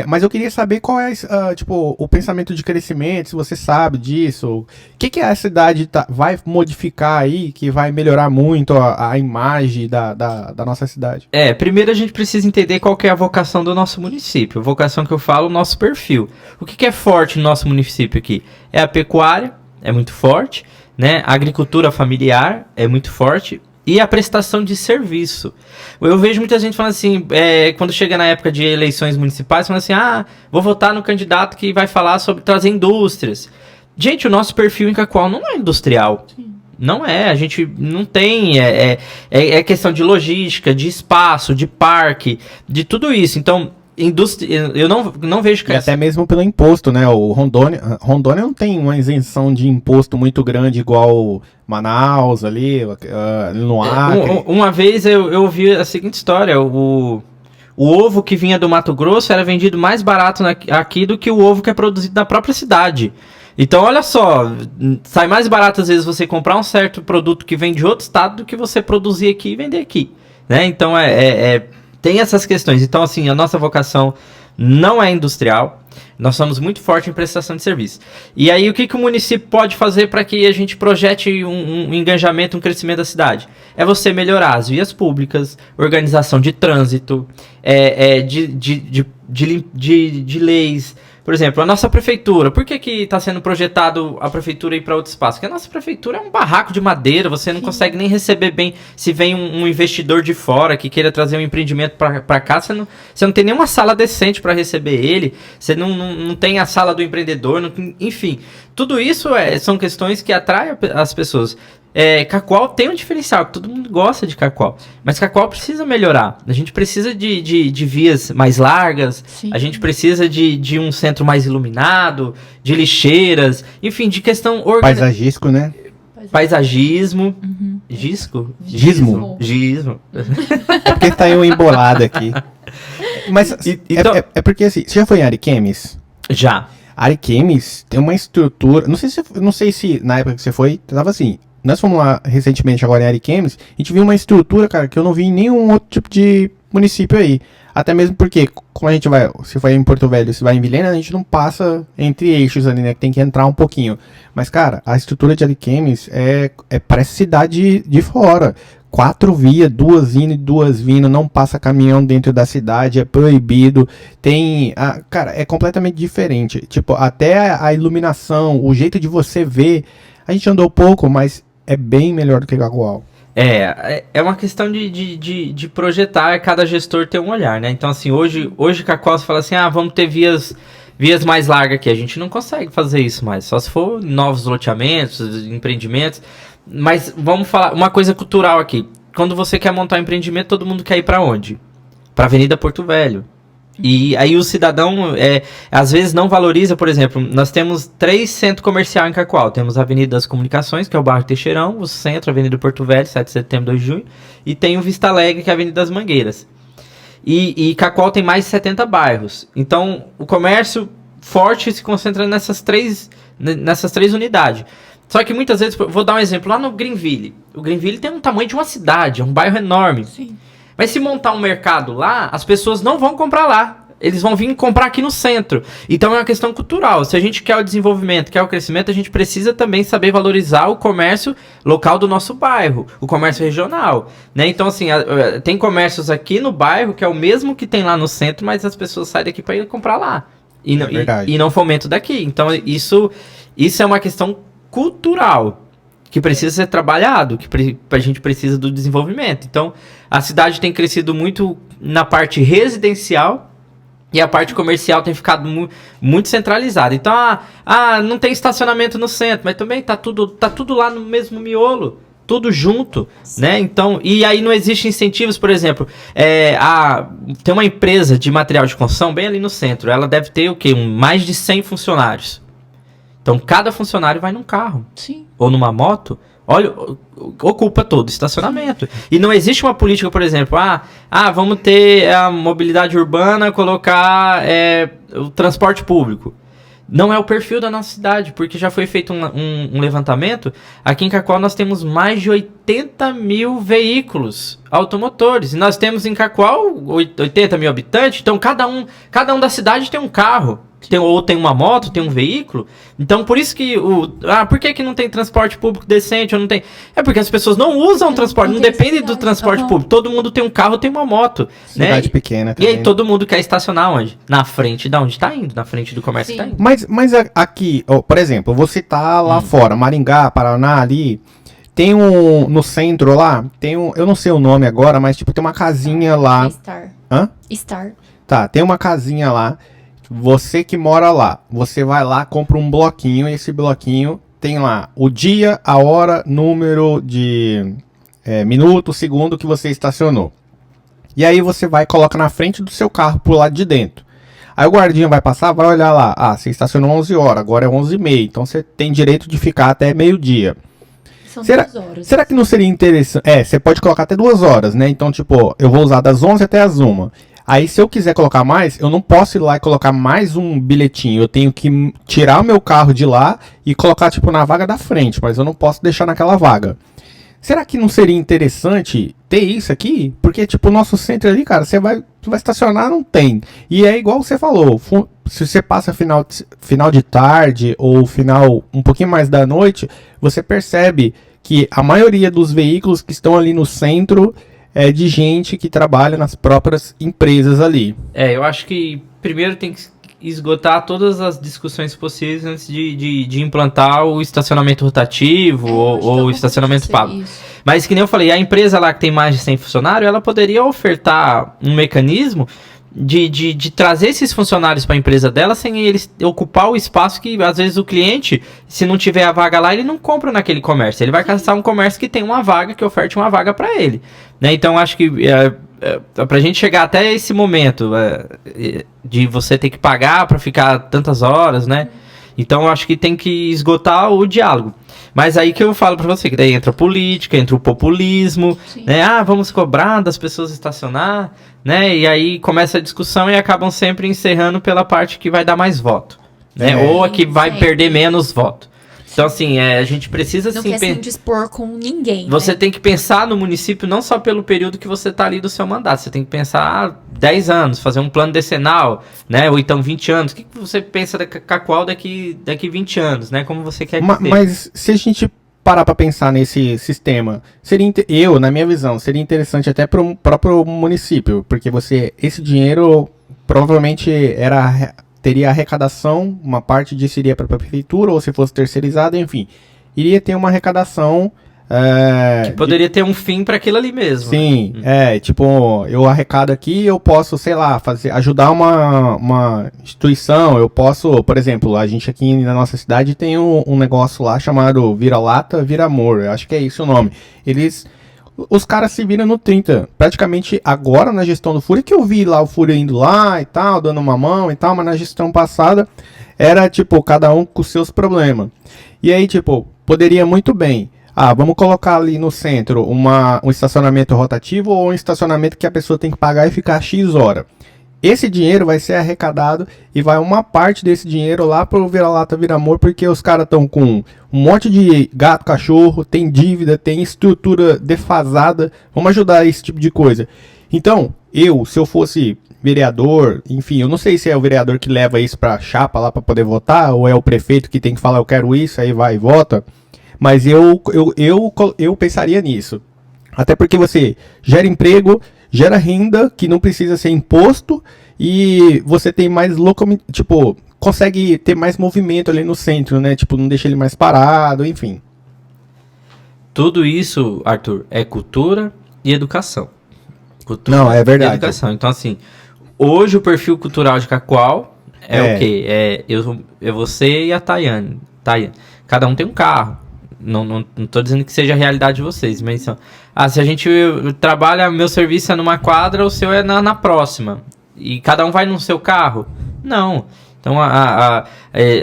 Mas eu queria saber qual é, tipo, o pensamento de crescimento, se você sabe disso. O que a cidade vai modificar aí, que vai melhorar muito a imagem da nossa cidade? Primeiro a gente precisa entender qual que é a vocação do nosso município. A vocação que eu falo, o nosso perfil. O que é forte no nosso município aqui? É a pecuária, é muito forte, né? A agricultura familiar é muito forte. E a prestação de serviço. Eu vejo muita gente falando assim, quando chega na época de eleições municipais, falando assim, vou votar no candidato que vai falar sobre trazer indústrias. Gente, o nosso perfil em Cacoal não é industrial. Sim. Não é, a gente não tem, é questão de logística, de espaço, de parque, de tudo isso. Então, indústria, eu não vejo E até mesmo pelo imposto, né? O Rondônia não tem uma isenção de imposto muito grande igual Manaus ali, no Acre. Uma vez eu ouvi a seguinte história, o ovo que vinha do Mato Grosso era vendido mais barato aqui do que o ovo que é produzido na própria cidade. Então, olha só, sai mais barato às vezes você comprar um certo produto que vem de outro estado do que você produzir aqui e vender aqui, né? Então, tem essas questões. Então, assim, a nossa vocação não é industrial. Nós somos muito fortes em prestação de serviço. E aí, o que o município pode fazer para que a gente projete um engajamento, um crescimento da cidade? É você melhorar as vias públicas, organização de trânsito, de leis. Por exemplo, a nossa prefeitura, por que está sendo projetado a prefeitura ir para outro espaço? Porque a nossa prefeitura é um barraco de madeira, você não consegue nem receber bem. Se vem um investidor de fora que queira trazer um empreendimento para cá, você não tem nenhuma sala decente para receber ele, você não tem a sala do empreendedor, enfim. Tudo isso são questões que atraem as pessoas. Cacoal tem um diferencial, que todo mundo gosta de Cacoal, mas Cacoal precisa melhorar. A gente precisa de vias mais largas, Sim. a gente precisa de um centro mais iluminado, de lixeiras, enfim, de questão Paisagístico, né? paisagismo, Uhum. gisco? Gismo. Gismo. É porque tá aí um embolado aqui. Mas Então- é porque assim, você já foi em Ariquemes? Já. Ariquemes tem uma estrutura. Não sei se na época que você foi, tava assim. Nós fomos lá recentemente agora em Ariquemes, a gente viu uma estrutura, cara, que eu não vi em nenhum outro tipo de município aí. Até mesmo porque, como a gente vai, se vai em Porto Velho, se vai em Vilhena, a gente não passa entre eixos ali, né? Que tem que entrar um pouquinho. Mas, cara, a estrutura de Ariquemes parece cidade de fora. 4 vias, 2 indo e 2 vindo, não passa caminhão dentro da cidade, é proibido, cara, é completamente diferente, tipo, até a iluminação, o jeito de você ver, a gente andou pouco, mas é bem melhor do que Cacoal. É uma questão de projetar, cada gestor tem um olhar, né? Então, assim, hoje Cacoal, você fala assim, vamos ter vias mais largas aqui, a gente não consegue fazer isso mais, só se for novos loteamentos, empreendimentos. Mas vamos falar uma coisa cultural aqui. Quando você quer montar um empreendimento, todo mundo quer ir para onde? Para Avenida Porto Velho. E aí o cidadão, às vezes, não valoriza, por exemplo, nós temos 3 centros comerciais em Cacoal. Temos a Avenida das Comunicações, que é o bairro Teixeirão, o centro, a Avenida Porto Velho, 7 de setembro, 2 de junho, e tem o Vista Alegre, que é a Avenida das Mangueiras. E Cacoal tem mais de 70 bairros. Então, o comércio forte se concentra nessas três unidades. Só que muitas vezes, vou dar um exemplo, lá no Greenville. O Greenville tem um tamanho de uma cidade, é um bairro enorme. Sim. Mas se montar um mercado lá, as pessoas não vão comprar lá. Eles vão vir comprar aqui no centro. Então é uma questão cultural. Se a gente quer o desenvolvimento, quer o crescimento, a gente precisa também saber valorizar o comércio local do nosso bairro, o comércio regional, né? Então, assim, tem comércios aqui no bairro que é o mesmo que tem lá no centro, mas as pessoas saem daqui para ir comprar lá. E não fomentam daqui. Então, isso é uma questão cultural que precisa ser trabalhado, que a gente precisa do desenvolvimento. Então, a cidade tem crescido muito na parte residencial e a parte comercial tem ficado muito centralizada. Então, não tem estacionamento no centro, mas também tá tudo lá no mesmo miolo, tudo junto, né? Então, e aí não existem incentivos, por exemplo, tem uma empresa de material de construção bem ali no centro, ela deve ter o quê? Mais de 100 funcionários. Então, cada funcionário vai num carro. Sim. Ou numa moto, olha, ocupa todo o estacionamento. E não existe uma política, por exemplo, vamos ter a mobilidade urbana, colocar o transporte público. Não é o perfil da nossa cidade, porque já foi feito um levantamento. Aqui em Cacoal nós temos mais de 80 mil veículos automotores. E nós temos em Cacoal 80 mil habitantes, então cada um da cidade tem um carro. Ou tem uma moto, tem um veículo. Então, por isso que por que não tem transporte público decente? Ou não tem? É porque as pessoas não usam transporte, não depende do transporte público. Todo mundo tem um carro, tem uma moto. Cidade pequena também. E aí todo mundo quer estacionar onde? Na frente de onde está indo, na frente do comércio que está indo. Mas aqui, por exemplo, você tá lá fora, Maringá, Paraná, ali, tem no centro lá, eu não sei o nome agora, mas tipo, tem uma casinha lá. Star. Hã? Star. Tá, tem uma casinha lá. Você que mora lá, você vai lá, compra um bloquinho, e esse bloquinho tem lá o dia, a hora, número de minuto, segundo que você estacionou. E aí você vai e coloca na frente do seu carro pro lado de dentro. Aí o guardinha vai passar, vai olhar lá, você estacionou 11 horas, agora é 11h30, então você tem direito de ficar até meio-dia. São 2 horas. Será que não seria interessante? Você pode colocar até 2 horas, né? Então, tipo, eu vou usar das 11 até as 1. Aí, se eu quiser colocar mais, eu não posso ir lá e colocar mais um bilhetinho. Eu tenho que tirar o meu carro de lá e colocar, tipo, na vaga da frente. Mas eu não posso deixar naquela vaga. Será que não seria interessante ter isso aqui? Porque, tipo, o nosso centro ali, cara, você vai estacionar, não tem. E é igual você falou. Se você passa final de tarde ou final um pouquinho mais da noite, você percebe que a maioria dos veículos que estão ali no centro é de gente que trabalha nas próprias empresas ali. Eu acho que primeiro tem que esgotar todas as discussões possíveis antes de implantar o estacionamento rotativo ou o estacionamento pago. Isso. Mas que nem eu falei, a empresa lá que tem mais de 100 funcionários, ela poderia ofertar um mecanismo de trazer esses funcionários para a empresa dela sem eles ocupar o espaço que às vezes o cliente, se não tiver a vaga lá, ele não compra naquele comércio. Ele vai caçar um comércio que tem uma vaga, que oferte uma vaga para ele, né? Então acho que para a gente chegar até esse momento de você ter que pagar para ficar tantas horas, né? Então eu acho que tem que esgotar o diálogo. Mas aí que eu falo para você, que daí entra a política, entra o populismo, né? Vamos cobrar das pessoas estacionar, né? E aí começa a discussão e acabam sempre encerrando pela parte que vai dar mais voto, né? Ou a que vai perder menos voto. Então, assim, a gente precisa... Não quer se indispor com ninguém, Você tem que pensar no município não só pelo período que você está ali do seu mandato. Você tem que pensar 10 anos, fazer um plano decenal, né? Ou então 20 anos. O que você pensa da Cacoal daqui 20 anos, né? Como você quer que Mas se a gente parar para pensar nesse sistema, na minha visão, seria interessante até para o próprio município, porque esse dinheiro provavelmente teria arrecadação, uma parte disso iria para a prefeitura, ou se fosse terceirizado, enfim, iria ter uma arrecadação. Que poderia ter um fim para aquilo ali mesmo. Sim, tipo, eu arrecado aqui, eu posso, sei lá, ajudar uma instituição, eu posso, por exemplo, a gente aqui na nossa cidade tem um negócio lá chamado Vira-Lata, Vira-Amor, eu acho que é isso o nome. Os caras se viram no 30, praticamente agora na gestão do Fúria, que eu vi lá o Fúria indo lá e tal, dando uma mão e tal, mas na gestão passada era, tipo, cada um com seus problemas. E aí, tipo, poderia muito bem... vamos colocar ali no centro um estacionamento rotativo ou um estacionamento que a pessoa tem que pagar e ficar X hora. Esse dinheiro vai ser arrecadado e vai uma parte desse dinheiro lá pro Vira-Lata, Vira-Amor, porque os caras estão com um monte de gato, cachorro, tem dívida, tem estrutura defasada. Vamos ajudar esse tipo de coisa. Então, se eu fosse vereador, enfim, eu não sei se é o vereador que leva isso pra chapa lá pra poder votar, ou é o prefeito que tem que falar eu quero isso, aí vai e vota. Mas eu pensaria nisso. Até porque você gera emprego, gera renda, que não precisa ser imposto, e você tem mais consegue ter mais movimento ali no centro, né? Tipo, não deixa ele mais parado, enfim. Tudo isso, Arthur, é cultura e educação. Cultura não, é verdade. E educação. Então, assim, hoje o perfil cultural de Cacoal é o quê? É você e a Tayane. Cada um tem um carro. Não tô dizendo que seja a realidade de vocês, mas se a gente trabalha, meu serviço é numa quadra, o seu é na próxima, e cada um vai no seu carro? Não. Então,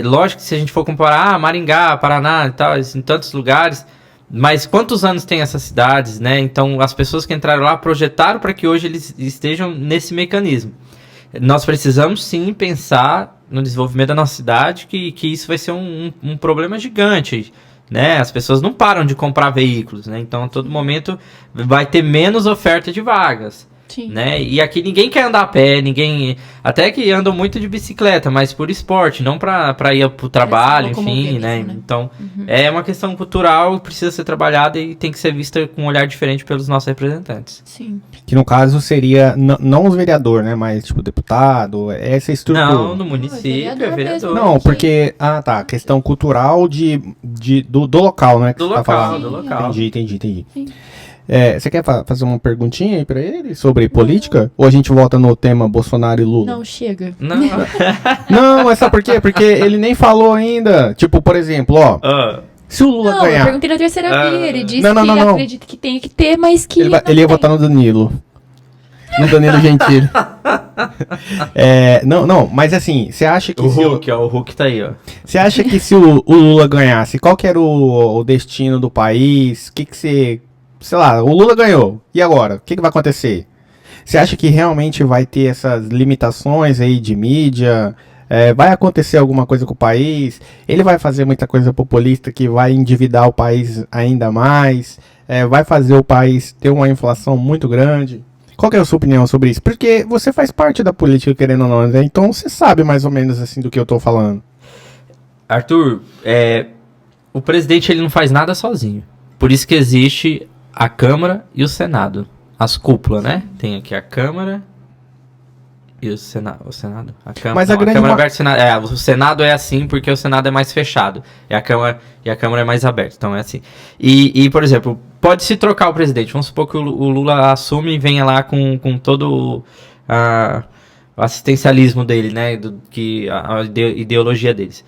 lógico que se a gente for comparar Maringá, Paraná e tal, em tantos lugares, mas quantos anos tem essas cidades, né? Então, as pessoas que entraram lá projetaram para que hoje eles estejam nesse mecanismo. Nós precisamos, sim, pensar no desenvolvimento da nossa cidade, que isso vai ser um problema gigante, né? As pessoas não param de comprar veículos, né? Então, a todo momento vai ter menos oferta de vagas. Sim. Né? E aqui ninguém quer andar a pé, até que andam muito de bicicleta, mas por esporte, não para ir pro trabalho, enfim, né? Então, é uma questão cultural que precisa ser trabalhada e tem que ser vista com um olhar diferente pelos nossos representantes. Sim. Que no caso seria, não os vereadores, né? Mas, tipo, deputado, essa estrutura. Não, no município, é vereador. Não, porque, questão cultural do local, né? Que do você local, tá falando. do local. Entendi. Sim. Você quer fazer uma perguntinha aí pra ele sobre política? Ou a gente volta no tema Bolsonaro e Lula? Não, chega. Não, é só por quê? Porque ele nem falou ainda. Tipo, por exemplo, se o Lula ganhar... eu perguntei na terceira via, ele disse não. que acredita que tem que ter, mas que... Ele ia votar no Danilo. No Danilo Gentili. Não, mas assim, você acha que... O Hulk tá aí, ó. Você acha que se o Lula ganhasse, qual que era o destino do país? O que você... Sei lá, o Lula ganhou. E agora? O que vai acontecer? Você acha que realmente vai ter essas limitações aí de mídia? Vai acontecer alguma coisa com o país? Ele vai fazer muita coisa populista que vai endividar o país ainda mais? Vai fazer o país ter uma inflação muito grande? Qual que é a sua opinião sobre isso? Porque você faz parte da política, querendo ou não, né? Então você sabe mais ou menos assim do que eu tô falando. Arthur, o presidente ele não faz nada sozinho. Por isso que existe a Câmara e o Senado. As cúpulas, né? Tem aqui a Câmara e o Senado. A Câmara, mas a Câmara aberta, o Senado. O Senado é assim porque o Senado é mais fechado. E a Câmara é mais aberta. Então é assim. E por exemplo, pode se trocar o presidente. Vamos supor que o Lula assume e venha lá com todo o assistencialismo dele, né? A ideologia deles.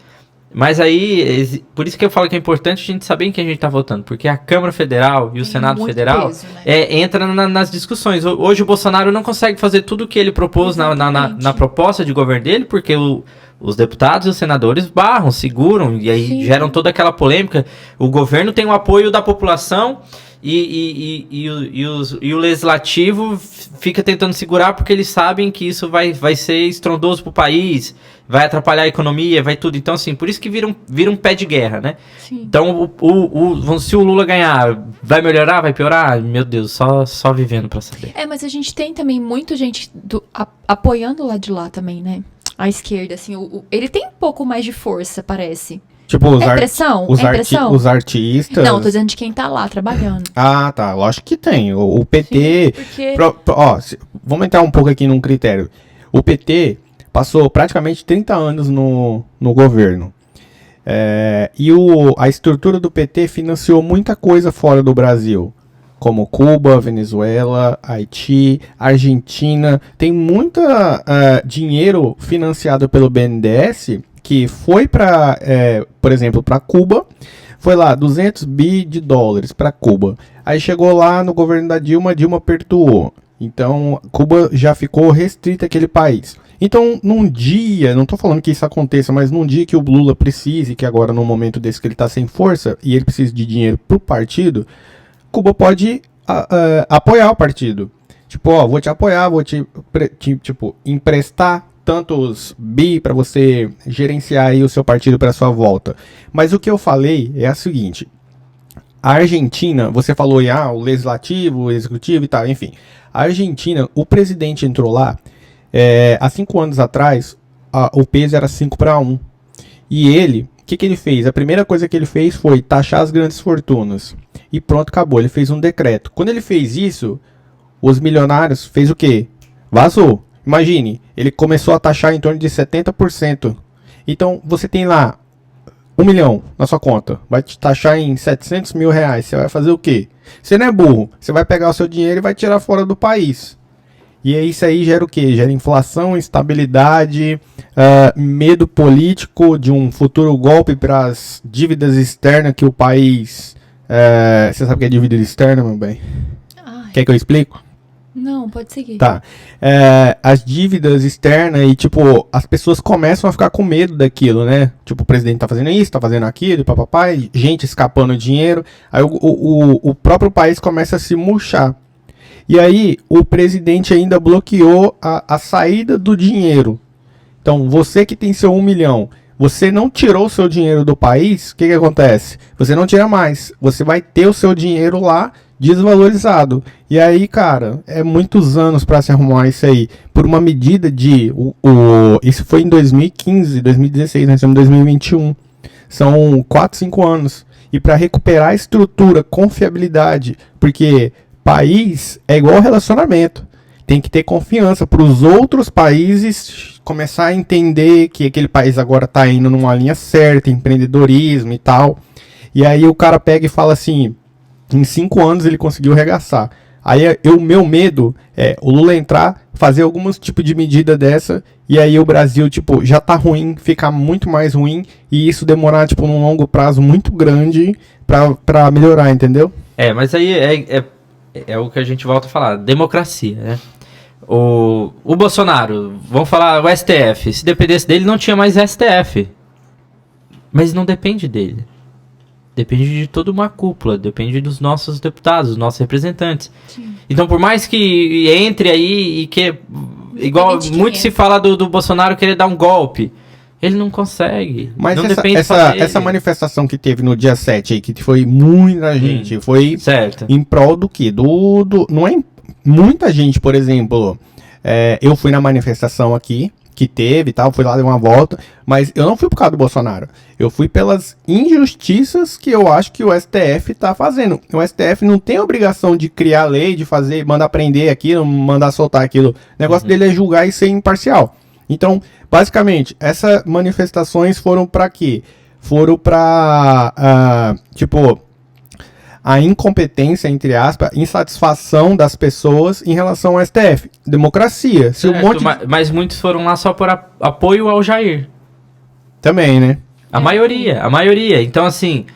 Mas aí, por isso que eu falo que é importante a gente saber em quem a gente tá votando, porque a Câmara Federal e o Senado Federal peso, né? Entra nas discussões. Hoje o Bolsonaro não consegue fazer tudo o que ele propôs na proposta de governo dele, porque os deputados e os senadores barram, seguram, e aí geram toda aquela polêmica. O governo tem o apoio da população e o legislativo fica tentando segurar porque eles sabem que isso vai ser estrondoso pro país, vai atrapalhar a economia, vai tudo. Então, assim, por isso que vira um pé de guerra, né? Sim. Então, se o Lula ganhar, vai melhorar, vai piorar? Meu Deus, só vivendo pra saber. Mas a gente tem também muita gente apoiando lá de lá também, né? A esquerda, assim, ele tem um pouco mais de força, parece. Tipo, É pressão? os, É pressão? os artistas... Não, tô dizendo de quem tá lá trabalhando. Ah, tá. Lógico que tem. O PT... Sim, porque... Vamos entrar um pouco aqui num critério. O PT passou praticamente 30 anos no governo. E a estrutura do PT financiou muita coisa fora do Brasil. Como Cuba, Venezuela, Haiti, Argentina. Tem muita dinheiro financiado pelo BNDES que foi para, por exemplo, para Cuba. Foi lá, 200 bi de dólares para Cuba. Aí chegou lá no governo da Dilma, a Dilma perdoou. Então, Cuba já ficou restrita àquele país. Então, num dia, não estou falando que isso aconteça, mas num dia que o Lula precise, que agora no momento desse que ele está sem força, e ele precisa de dinheiro para o partido, Cuba pode apoiar o partido. Tipo, vou te apoiar, vou te emprestar tantos bi para você gerenciar aí o seu partido para sua volta. Mas o que eu falei é o seguinte: a Argentina, você falou o legislativo, o executivo e tal, enfim. A Argentina, o presidente entrou lá, há 5 anos atrás, o peso era 5-1. E ele, o que ele fez? A primeira coisa que ele fez foi taxar as grandes fortunas. E pronto, acabou. Ele fez um decreto. Quando ele fez isso, os milionários fez o quê? Vazou. Imagine, ele começou a taxar em torno de 70%. Então, você tem lá 1 milhão na sua conta. Vai te taxar em 700 mil reais. Você vai fazer o quê? Você não é burro. Você vai pegar o seu dinheiro e vai tirar fora do país. E isso aí gera o quê? Gera inflação, instabilidade, medo político de um futuro golpe para as dívidas externas que o país... você sabe o que é dívida externa, meu bem? Ai, Quer que eu explique? não, pode seguir. Tá. As dívidas externas e, tipo, as pessoas começam a ficar com medo daquilo, né? Tipo, o presidente tá fazendo isso, tá fazendo aquilo, e papapá, gente escapando dinheiro. Aí o próprio país começa a se murchar. E aí, o presidente ainda bloqueou a saída do dinheiro. Então, você que tem seu 1 milhão, você não tirou o seu dinheiro do país, o que acontece? Você não tira mais. Você vai ter o seu dinheiro lá desvalorizado. E aí, cara, é muitos anos para se arrumar isso aí. Por uma medida de... isso foi em 2015, 2016, nós estamos em 2021. São 4, 5 anos. E para recuperar a estrutura, confiabilidade, porque país é igual relacionamento. Tem que ter confiança para os outros países começar a entender que aquele país agora está indo numa linha certa, empreendedorismo e tal. E aí o cara pega e fala assim, em 5 anos ele conseguiu arregaçar. Aí o meu medo é o Lula entrar, fazer alguns tipo de medida dessa, e aí o Brasil, tipo, já tá ruim, ficar muito mais ruim, e isso demorar, tipo, num longo prazo muito grande pra melhorar, entendeu? Mas aí é o que a gente volta a falar, democracia, né? O Bolsonaro, vamos falar o STF, se dependesse dele não tinha mais STF, mas não depende dele. Depende de toda uma cúpula, depende dos nossos deputados, dos nossos representantes. Sim. Então, por mais que entre aí e que... Igual muito se fala do Bolsonaro querer dar um golpe, ele não consegue. Mas não essa manifestação que teve no dia 7 aí, que foi muita gente, foi certo. Em prol do quê? Não é muita gente, por exemplo, eu fui na manifestação aqui, que teve e tal, fui lá dar uma volta, mas eu não fui por causa do Bolsonaro, eu fui pelas injustiças que eu acho que o STF tá fazendo. O STF não tem obrigação de criar lei, de fazer, mandar prender aquilo, mandar soltar aquilo. O negócio dele é julgar e ser imparcial. Então, basicamente, essas manifestações foram para quê? Foram para, a incompetência, entre aspas, insatisfação das pessoas em relação ao STF. Democracia. Se mas muitos foram lá só por apoio ao Jair. Também, né? A maioria. Então, assim,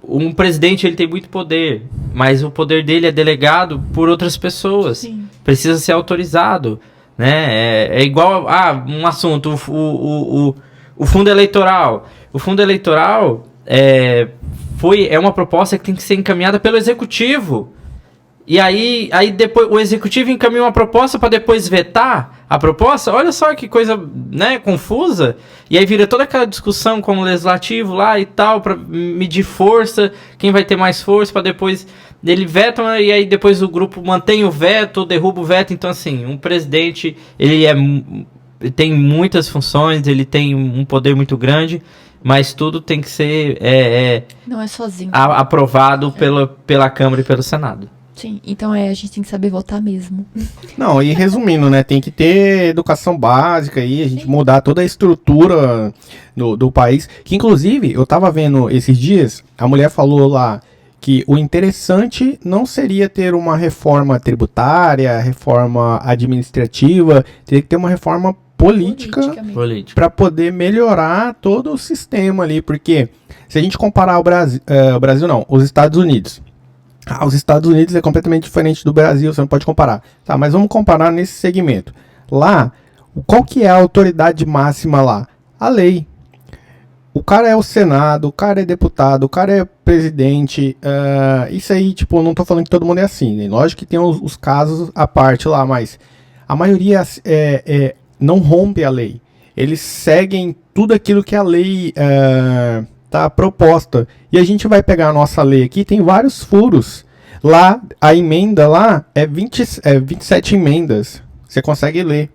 um presidente ele tem muito poder, mas o poder dele é delegado por outras pessoas. Sim. Precisa ser autorizado. Né? É igual um assunto, o fundo eleitoral. O fundo eleitoral é uma proposta que tem que ser encaminhada pelo executivo. E aí depois o executivo encaminha uma proposta para depois vetar a proposta. Olha só que coisa, né, confusa. E aí vira toda aquela discussão com o legislativo lá e tal, para medir força, quem vai ter mais força, para depois ele veta, e aí depois o grupo mantém o veto, derruba o veto. Então, assim, um presidente, ele tem muitas funções, ele tem um poder muito grande. mas tudo tem que ser Não é sozinho. aprovado pela Câmara e pelo Senado. Sim, então a gente tem que saber votar mesmo. Não, e resumindo, né, tem que ter educação básica aí, a gente mudar toda a estrutura do país, que inclusive, eu tava vendo esses dias, a mulher falou lá que o interessante não seria ter uma reforma tributária, reforma administrativa, teria que ter uma reforma política mesmo. Político. para poder melhorar todo o sistema ali, porque se a gente comparar o Brasil não, os Estados Unidos. Os Estados Unidos é completamente diferente do Brasil, você não pode comparar. Tá, mas vamos comparar nesse segmento. Lá, qual que é a autoridade máxima lá? A lei. O cara é o Senado, o cara é deputado, o cara é presidente. Isso aí, tipo, eu não tô falando que todo mundo é assim, né? Lógico que tem os casos à parte lá, mas a maioria não rompe a lei. Eles seguem tudo aquilo que a lei tá proposta. E a gente vai pegar a nossa lei aqui, tem vários furos. Lá, a emenda lá é 27 emendas. Você consegue ler.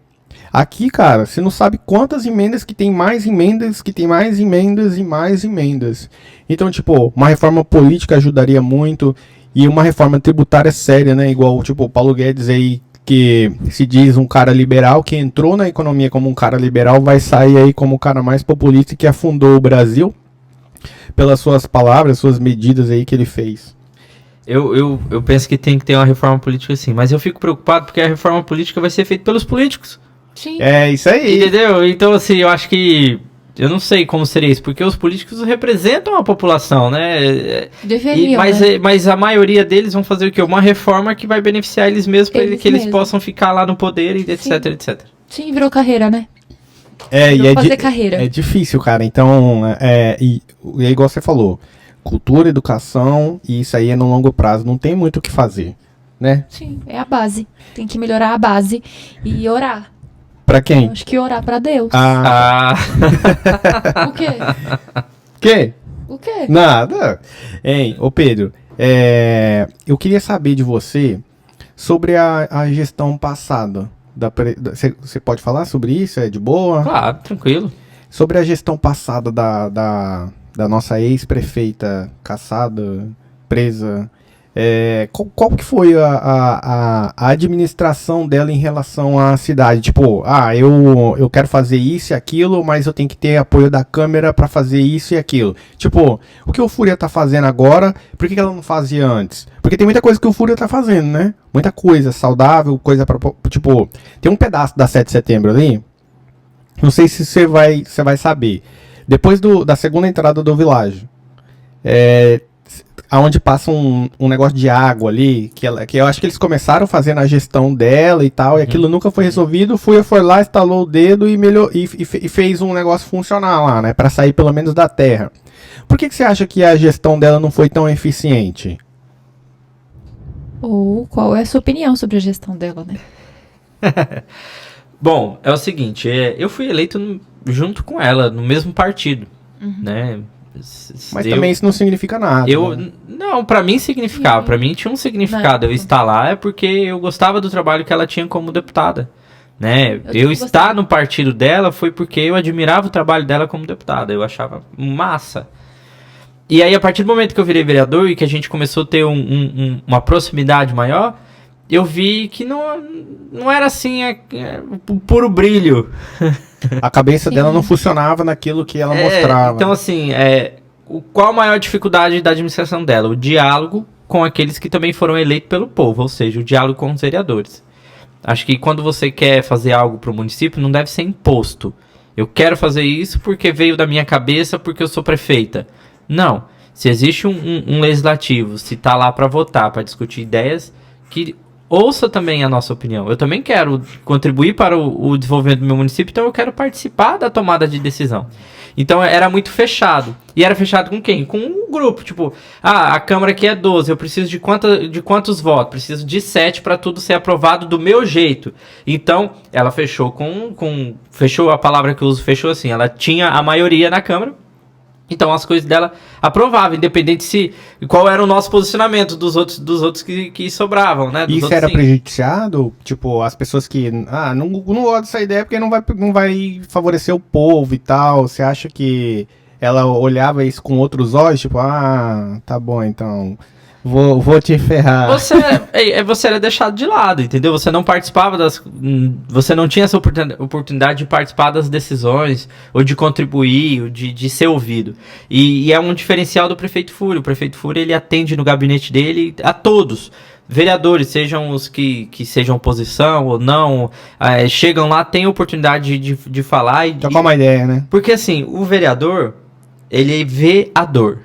Aqui, cara, você não sabe quantas emendas que tem mais emendas, que tem mais emendas e mais emendas. Então, tipo, uma reforma política ajudaria muito. E uma reforma tributária séria, né? Igual, tipo, o Paulo Guedes aí, que se diz um cara liberal, que entrou na economia como um cara liberal, vai sair aí como o cara mais populista que afundou o Brasil. Pelas suas palavras, suas medidas aí que ele fez. Eu penso que tem que ter uma reforma política assim, mas eu fico preocupado porque a reforma política vai ser feita pelos políticos. Sim. É isso aí. Entendeu? Então, assim, eu acho que... Eu não sei como seria isso, porque os políticos representam a população, né? Deveriam, Mas a maioria deles vão fazer o quê? Uma reforma que vai beneficiar eles mesmos, para que eles possam ficar lá no poder, e etc, etc. Sim, virou carreira, né? E fazer carreira. É difícil, cara. Então, é igual você falou. Cultura, educação, e isso aí é no longo prazo. Não tem muito o que fazer, né? Sim, é a base. Tem que melhorar a base e orar. Pra quem? Eu acho que orar pra Deus. O quê? Que? O quê? Nada. Hein, ô Pedro, eu queria saber de você sobre a gestão passada. Você pode falar sobre isso? É de boa? Claro, tranquilo. Sobre a gestão passada da nossa ex-prefeita caçada, presa, qual que foi a administração dela em relação à cidade? Tipo, eu quero fazer isso e aquilo, mas eu tenho que ter apoio da Câmara para fazer isso e aquilo. Tipo, o que o Fúria tá fazendo agora, por que ela não fazia antes? Porque tem muita coisa que o Fúria tá fazendo, né? Muita coisa saudável, coisa para, tipo, tem um pedaço da 7 de setembro ali, não sei se você vai saber. Depois da segunda entrada do Világio, aonde passa um negócio de água ali, que eu acho que eles começaram fazendo a gestão dela e tal, e aquilo nunca foi resolvido. Foi lá, estalou o dedo e fez um negócio funcionar lá, né? Pra sair pelo menos da terra. Por que você acha que a gestão dela não foi tão eficiente? Ou qual é a sua opinião sobre a gestão dela, né? Bom, é o seguinte, eu fui eleito junto com ela, no mesmo partido, né? Mas também isso não significa nada. Né? Não, pra mim significava, pra mim tinha um significado. Eu estar lá é porque eu gostava do trabalho que ela tinha como deputada, né? Eu estar no partido dela foi porque eu admirava o trabalho dela como deputada, eu achava massa. E aí, a partir do momento que eu virei vereador e que a gente começou a ter uma proximidade maior, eu vi que não era assim puro brilho. A cabeça dela não funcionava naquilo que ela mostrava. Então, assim, qual a maior dificuldade da administração dela? O diálogo com aqueles que também foram eleitos pelo povo, ou seja, o diálogo com os vereadores. Acho que quando você quer fazer algo para o município, não deve ser imposto. Eu quero fazer isso porque veio da minha cabeça, porque eu sou prefeita. Não. Se existe um legislativo, se está lá para votar, para discutir ideias, que ouça também a nossa opinião. Eu também quero contribuir para o desenvolvimento do meu município, então eu quero participar da tomada de decisão. Então era muito fechado. E era fechado com quem? Com um grupo. Tipo, a Câmara aqui é 12, eu preciso de quantos votos? Preciso de 7 para tudo ser aprovado do meu jeito. Então, ela fechou fechou a palavra que eu uso, fechou assim. Ela tinha a maioria na Câmara. Então as coisas dela aprovavam, independente qual era o nosso posicionamento dos outros que sobravam, né? Isso era prejudiciado? Tipo, as pessoas que não gostam dessa ideia porque não vai favorecer o povo e tal. Você acha que ela olhava isso com outros olhos, tipo, tá bom, então, vou te ferrar. Você era deixado de lado, entendeu? Você não participava você não tinha essa oportunidade de participar das decisões, ou de contribuir, ou de ser ouvido. E é um diferencial do prefeito Fúrio. O prefeito Fúrio, ele atende no gabinete dele a todos. Vereadores, sejam os que sejam oposição ou não, chegam lá, têm oportunidade de falar. E trocar uma ideia, né? Porque assim, o vereador, ele vê a dor.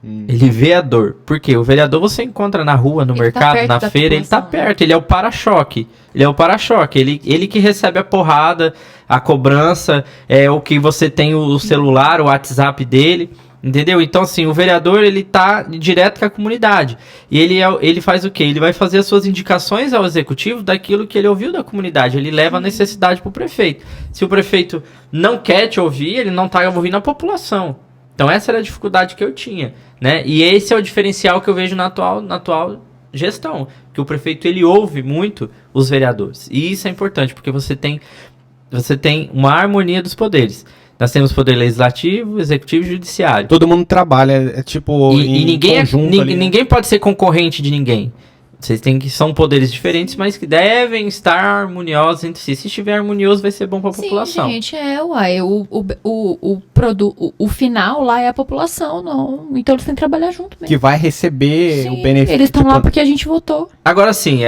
Ele vê a dor. Porque o vereador você encontra na rua, no mercado, na feira, ele tá perto, ele é o para-choque. Ele que recebe a porrada, a cobrança, o que você tem o celular, o WhatsApp dele. Entendeu? Então, assim, o vereador, ele tá direto com a comunidade. E ele faz o quê? Ele vai fazer as suas indicações ao executivo daquilo que ele ouviu da comunidade. Ele leva a necessidade pro prefeito. Se o prefeito não quer te ouvir, ele não tá ouvindo a população. Então, essa era a dificuldade que eu tinha, né? E esse é o diferencial que eu vejo na atual gestão. Que o prefeito, ele ouve muito os vereadores. E isso é importante, porque você tem uma harmonia dos poderes. Nós temos poder legislativo, executivo e judiciário. Todo mundo trabalha, tipo, e ninguém pode ser concorrente de ninguém. Vocês são poderes diferentes, mas que devem estar harmoniosos entre si. Se estiver harmonioso, vai ser bom para a população. Gente, o final lá é a população, não. Então eles têm que trabalhar junto mesmo. Que vai receber o benefício. Eles estão lá porque a gente votou. Agora sim,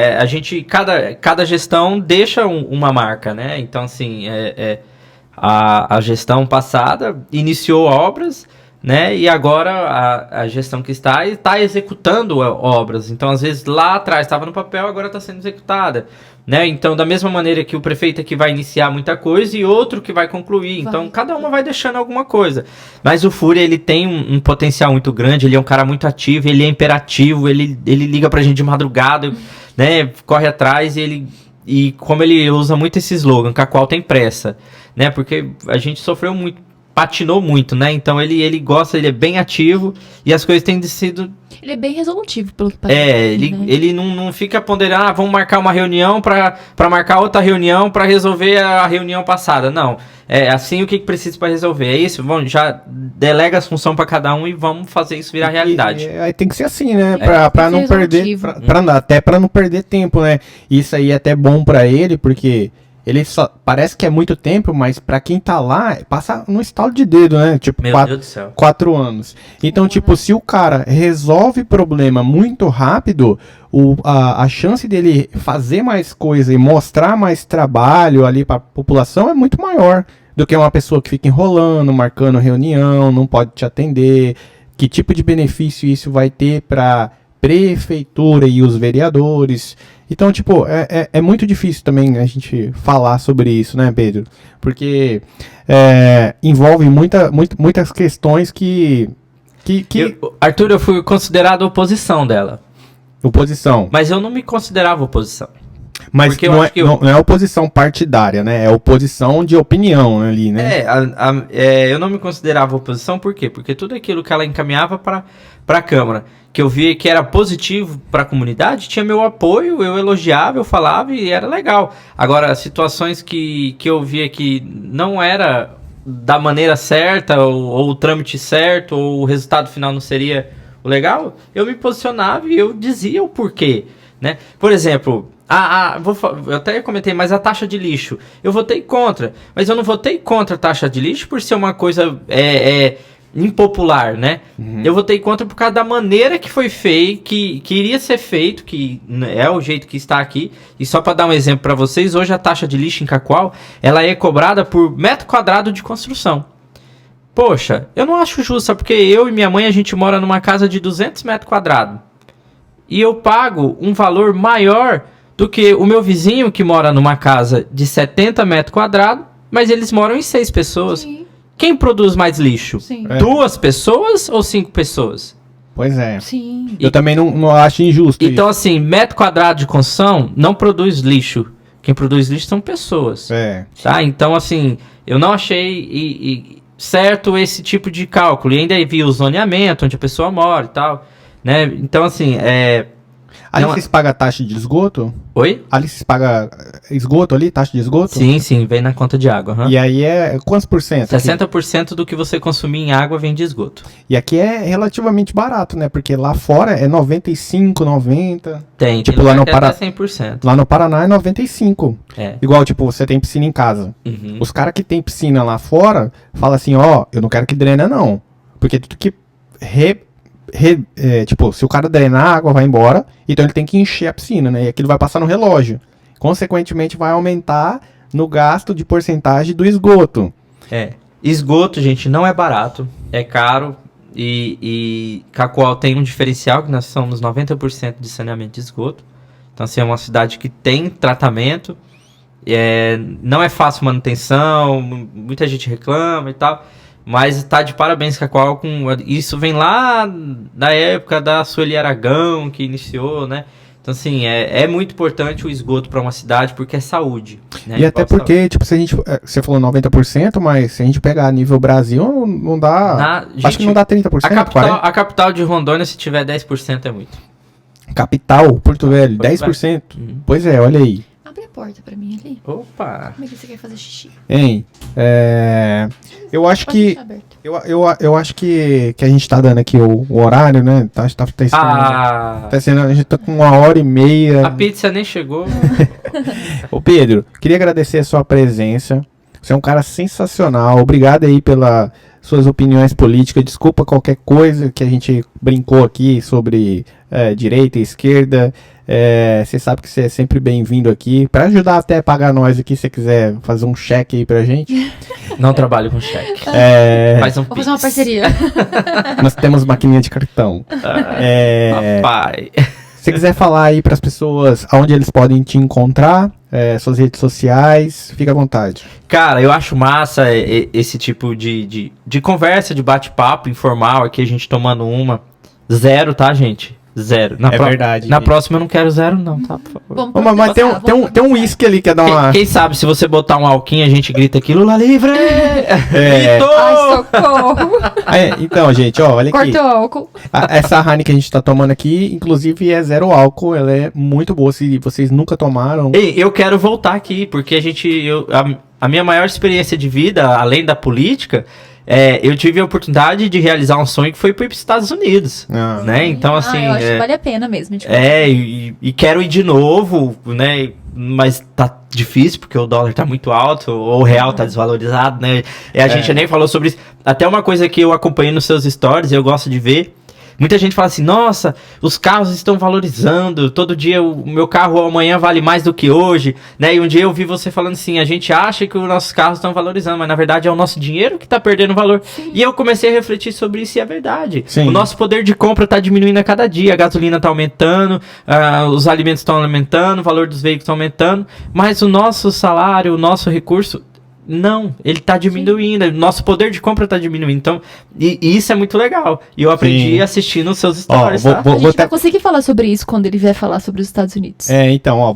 cada gestão deixa uma marca, né? Então, assim, a gestão passada iniciou obras, né? E agora a gestão que está executando obras. Então, às vezes, lá atrás estava no papel, agora está sendo executada, né? Então, da mesma maneira que o prefeito é que vai iniciar muita coisa e outro que vai concluir. Então, cada uma vai deixando alguma coisa. Mas o Fúria, ele tem um potencial muito grande, ele é um cara muito ativo, ele é imperativo, ele liga pra gente de madrugada, né? Corre atrás e como ele usa muito esse slogan, Cacoal tem pressa, né? Porque a gente sofreu muito, patinou muito, né? Então ele gosta, ele é bem ativo e as coisas têm sido... Ele é bem resolutivo, pelo que parece. Ele não fica ponderando, vamos marcar uma reunião para marcar outra reunião para resolver a reunião passada. Não. É assim o que precisa para resolver. É isso, já delega as funções para cada um e vamos fazer isso virar realidade. Aí tem que ser assim, né? Para não perder, até para não perder tempo, né? Isso aí é até bom para ele, porque ele só parece que é muito tempo, mas pra quem tá lá, passa no estalo de dedo, né? Tipo, Meu Deus do céu. 4 anos. Então, tipo, se o cara resolve problema muito rápido, a chance dele fazer mais coisa e mostrar mais trabalho ali pra população é muito maior do que uma pessoa que fica enrolando, marcando reunião, não pode te atender. Que tipo de benefício isso vai ter pra prefeitura e os vereadores? Então, tipo, é muito difícil também a gente falar sobre isso, né, Pedro? Porque envolve muitas questões que... Arthur, eu fui considerado oposição dela. Oposição. Mas eu não me considerava oposição. Mas não é oposição partidária, né? É oposição de opinião ali, né? Eu não me considerava oposição, por quê? Porque tudo aquilo que ela encaminhava para a Câmara, que eu via que era positivo para a comunidade, tinha meu apoio, eu elogiava, eu falava e era legal. Agora, situações que eu via que não era da maneira certa, ou o trâmite certo, ou o resultado final não seria o legal, eu me posicionava e eu dizia o porquê, né? Por exemplo... eu até comentei, mas a taxa de lixo, eu votei contra, mas eu não votei contra a taxa de lixo por ser uma coisa impopular, né? Uhum. Eu votei contra por causa da maneira que foi feito, que iria ser feito, que é o jeito que está aqui. E só para dar um exemplo para vocês, hoje a taxa de lixo em Cacoal, ela é cobrada por metro quadrado de construção. Poxa, eu não acho justo, porque eu e minha mãe, a gente mora numa casa de 200 metros quadrados. E eu pago um valor maior do que o meu vizinho que mora numa casa de 70 metros quadrados, mas eles moram em 6 pessoas. Sim. Quem produz mais lixo? Sim. 2 pessoas ou 5 pessoas? Pois é. Sim. Eu também não acho injusto então, isso. assim, metro quadrado de construção não produz lixo. Quem produz lixo são pessoas. Tá? Então, assim, eu não achei certo esse tipo de cálculo. E ainda vi o zoneamento, onde a pessoa mora e tal. Né? Então, assim, Ali vocês pagam taxa de esgoto? Oi? Ali vocês pagam esgoto ali, taxa de esgoto? Sim, vem na conta de água. E aí é quantos por cento? 60% do que você consumir em água vem de esgoto. E aqui é relativamente barato, né? Porque lá fora é 95, 90. Tem lá no Paraná até 100%. Lá no Paraná é 95. É. Igual, tipo, você tem piscina em casa. Uhum. Os caras que tem piscina lá fora falam assim, ó, eu não quero que drena não. Porque tudo que tipo, se o cara drenar, a água vai embora, então ele tem que encher a piscina, né? E aquilo vai passar no relógio. Consequentemente, vai aumentar no gasto de porcentagem do esgoto. Esgoto, gente, não é barato, é caro. E Cacoal tem um diferencial, que nós somos 90% de saneamento de esgoto. Então, assim, é uma cidade que tem tratamento. Não é fácil manutenção, muita gente reclama e tal. Mas tá de parabéns, Cacoal, isso vem lá da época da Sueli Aragão, que iniciou, né? Então, assim, é muito importante o esgoto para uma cidade, porque é saúde. Né? E até porque, tipo, se a gente... Você falou 90%, mas se a gente pegar a nível Brasil, não dá... Acho que não dá 30%, a capital de Rondônia, se tiver 10%, é muito. Capital, Porto Velho, 10%? Pois é, olha aí. Abre a porta pra mim ali. Opa! Como é que você quer fazer xixi? Hein? Eu acho que... Eu acho que a gente tá dando aqui o horário, né? Tá sendo, a gente tá com 1h30. A pizza nem chegou. Ô Pedro, queria agradecer a sua presença. Você é um cara sensacional. Obrigado aí pelas suas opiniões políticas. Desculpa qualquer coisa que a gente brincou aqui sobre direita e esquerda. Você sabe que você é sempre bem-vindo aqui. Para ajudar até a pagar nós aqui, se você quiser fazer um cheque aí pra gente. Não trabalho com cheque. Faz um Vou fazer uma parceria. Nós temos maquininha de cartão. Papai. Se você quiser falar aí pras pessoas onde eles podem te encontrar, suas redes sociais, fica à vontade. Cara, eu acho massa esse tipo de conversa, de bate-papo informal aqui, a gente tomando uma. 0, tá, gente? 0. Verdade. Na próxima eu não quero 0 não, tá? Por favor. Mas tem um uísque ali que é dar uma... Quem sabe, se você botar um alquinho, a gente grita aqui, Lula livre! Ai, socorro! Então, gente, ó, olha aqui. Corta o álcool. Essa Heineken que a gente tá tomando aqui, inclusive é 0 álcool, ela é muito boa, se vocês nunca tomaram. Ei, eu quero voltar aqui, porque a minha maior experiência de vida, além da política... eu tive a oportunidade de realizar um sonho que foi para os Estados Unidos, né? Então, assim... eu acho que vale a pena mesmo. Tipo. E quero ir de novo, né? Mas tá difícil, porque o dólar tá muito alto, ou o real tá desvalorizado, né? A gente nem falou sobre isso. Até uma coisa que eu acompanhei nos seus stories, eu gosto de ver... Muita gente fala assim, nossa, os carros estão valorizando, todo dia o meu carro amanhã vale mais do que hoje, né? E um dia eu vi você falando assim, a gente acha que os nossos carros estão valorizando, mas na verdade é o nosso dinheiro que está perdendo valor. Sim. E eu comecei a refletir sobre isso e é verdade. Sim. O nosso poder de compra está diminuindo a cada dia, a gasolina está aumentando, os alimentos estão aumentando, o valor dos veículos está aumentando, mas o nosso salário, o nosso recurso... Não, ele tá diminuindo, Sim. Nosso poder de compra tá diminuindo, então, e isso é muito legal, e eu aprendi assistindo os seus stories, tá? A gente vai conseguir falar sobre isso quando ele vier falar sobre os Estados Unidos. Então, ó,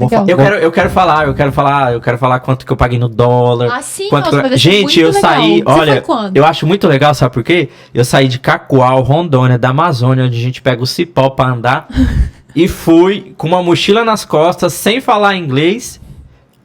eu quero falar quanto que eu paguei no dólar. Sim, gente, eu saí, olha, eu acho muito legal, sabe por quê? Eu saí de Cacoal, Rondônia, da Amazônia, onde a gente pega o cipó pra andar, e fui com uma mochila nas costas, sem falar inglês.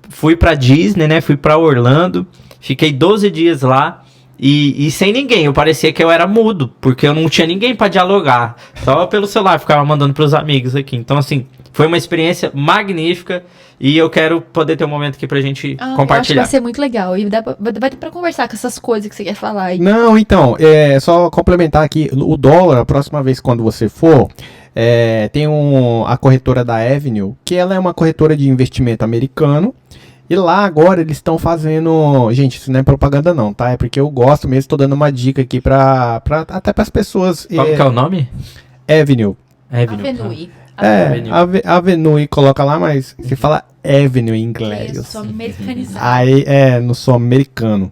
Fui pra Disney, né? Fui pra Orlando. Fiquei 12 dias lá. E sem ninguém. Eu parecia que eu era mudo. Porque eu não tinha ninguém pra dialogar. Só pelo celular. Ficava mandando pros amigos aqui. Então, assim, foi uma experiência magnífica. E eu quero poder ter um momento aqui pra gente compartilhar. Eu acho que vai ser muito legal. E vai ter pra conversar com essas coisas que você quer falar aí. Não, então, só complementar aqui. O dólar, a próxima vez quando você for... tem a corretora da Avenue, que ela é uma corretora de investimento americano. E lá agora eles estão fazendo... Gente, isso não é propaganda não, tá? É porque eu gosto mesmo, tô dando uma dica aqui até pras pessoas... Qual que é o nome? Avenue. Avenue. Avenue, coloca lá, mas se fala Avenue em inglês. Eu sou americanizado. Aí, não sou americano.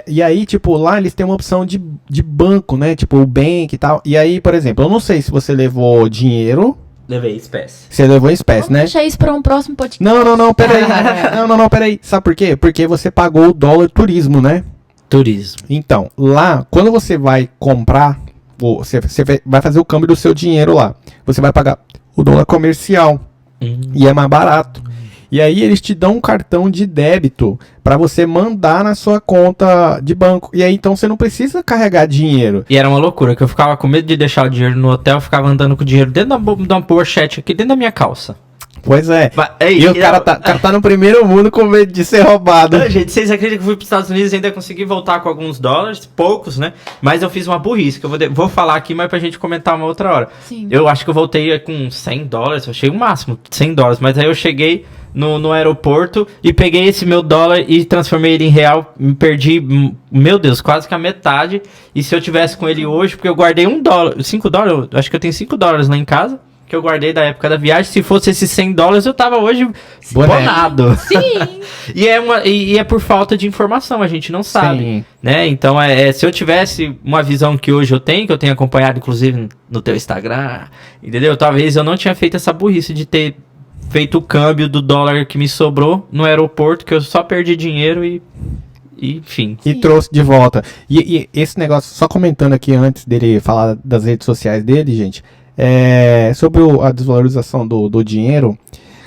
E aí, tipo, lá eles têm uma opção de banco, né? Tipo, o bank e tal. E aí, por exemplo, eu não sei se você levou dinheiro... Levei espécie. Você levou espécie, Vamos né? Deixa isso pra um próximo podcast. Não, peraí. não, peraí. Sabe por quê? Porque você pagou o dólar turismo, né? Turismo. Então, lá, quando você vai comprar, você vai fazer o câmbio do seu dinheiro lá. Você vai pagar o dólar comercial. E é mais barato. E aí eles te dão um cartão de débito para você mandar na sua conta de banco. E aí então você não precisa carregar dinheiro. E era uma loucura, que eu ficava com medo de deixar o dinheiro no hotel, eu ficava andando com o dinheiro dentro de uma pochete aqui, dentro da minha calça. Pois é. Ei, E o cara tá no primeiro mundo com medo de ser roubado. Gente, vocês acreditam que eu fui para os Estados Unidos e ainda consegui voltar com alguns dólares? Poucos, né? Mas eu fiz uma burrice, que eu vou falar aqui, mas pra gente comentar uma outra hora. Sim. Eu acho que eu voltei com 100 dólares, eu achei o máximo, 100 dólares. Mas aí eu cheguei no aeroporto e peguei esse meu dólar e transformei ele em real. Me perdi, meu Deus, quase que a metade. E se eu tivesse com ele hoje, porque eu guardei $1, 5 dólares, eu acho que eu tenho 5 dólares lá em casa, que eu guardei da época da viagem. Se fosse esses 100 dólares, eu tava hoje bonado. Sim. e é por falta de informação, a gente não sabe. Sim. Né? Então, se eu tivesse uma visão que hoje eu tenho, que eu tenho acompanhado, inclusive, no teu Instagram, entendeu? Talvez eu não tinha feito essa burrice de ter feito o câmbio do dólar que me sobrou no aeroporto, que eu só perdi dinheiro e enfim. E trouxe de volta. E esse negócio, só comentando aqui antes dele falar das redes sociais dele, gente, sobre a desvalorização do dinheiro,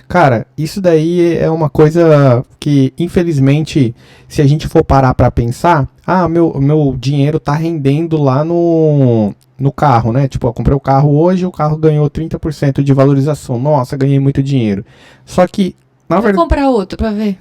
cara, isso daí é uma coisa que, infelizmente, se a gente for parar pra pensar, meu dinheiro tá rendendo lá no carro, né? Tipo, eu comprei o carro hoje, o carro ganhou 30% de valorização. Nossa, ganhei muito dinheiro. Só que, na Vou verdade, comprar outro pra ver.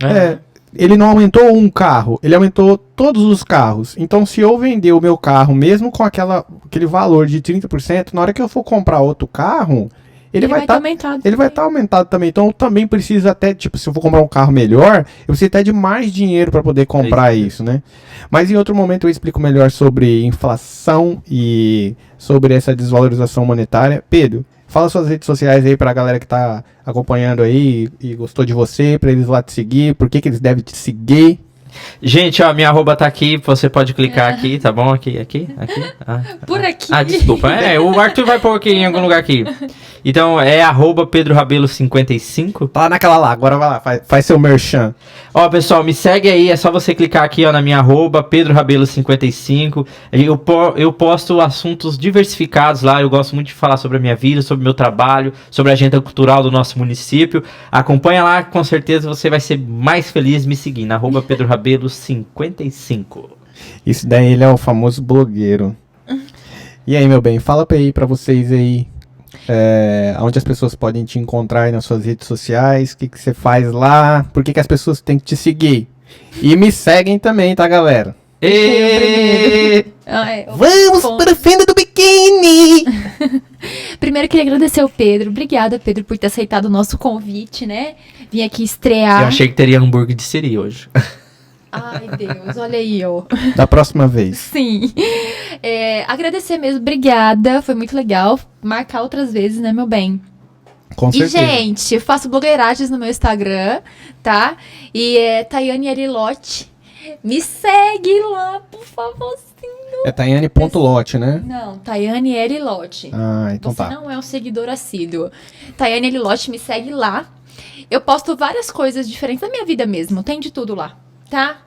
ele não aumentou um carro, ele aumentou todos os carros. Então, se eu vender o meu carro, mesmo com aquele valor de 30%, na hora que eu for comprar outro carro, ele vai estar estar aumentado. ele vai estar aumentado também. Então, eu também preciso até, tipo, se eu for comprar um carro melhor, eu preciso até de mais dinheiro para poder comprar isso, né? Mas em outro momento eu explico melhor sobre inflação e sobre essa desvalorização monetária. Pedro, fala suas redes sociais aí pra galera que tá acompanhando aí e gostou de você, pra eles lá te seguir, por que eles devem te seguir. Gente, ó, minha arroba tá aqui, você pode clicar aqui, tá bom? Aqui. Por aqui. Desculpa, o Arthur vai pôr aqui em algum lugar aqui. Então, é arroba Pedro Rabelo 55. Tá lá naquela lá, agora vai lá, faz seu merchan. Ó, pessoal, me segue aí, é só você clicar aqui, ó, na minha arroba, Pedro Rabelo 55. Eu posto assuntos diversificados lá, eu gosto muito de falar sobre a minha vida, sobre o meu trabalho, sobre a agenda cultural do nosso município. Acompanha lá, com certeza você vai ser mais feliz me seguindo, arroba Pedro Rabelo 55. Isso daí ele é o famoso blogueiro. E aí, meu bem, fala aí pra vocês aí, onde as pessoas podem te encontrar aí nas suas redes sociais, o que você faz lá, por que as pessoas têm que te seguir. E me seguem também, tá, galera? Vamos para a fenda do biquíni! Primeiro, queria agradecer ao Pedro. Obrigada, Pedro, por ter aceitado o nosso convite, né? Vim aqui estrear. Eu achei que teria hambúrguer de siri hoje. Ai, Deus, olha aí, ó. Da próxima vez. Sim. Agradecer mesmo, obrigada. Foi muito legal. Marcar outras vezes, né, meu bem? Com certeza. E, gente, eu faço blogueiragens no meu Instagram, tá? E é Tayane Arilotti. Me segue lá, por favorzinho. É Tayane.lote, né? Não, Tayane Arilotti. Ah, então Você tá. não é um seguidor assíduo. Tayane Arilotti, me segue lá. Eu posto várias coisas diferentes da minha vida mesmo. Tem de tudo lá, tá?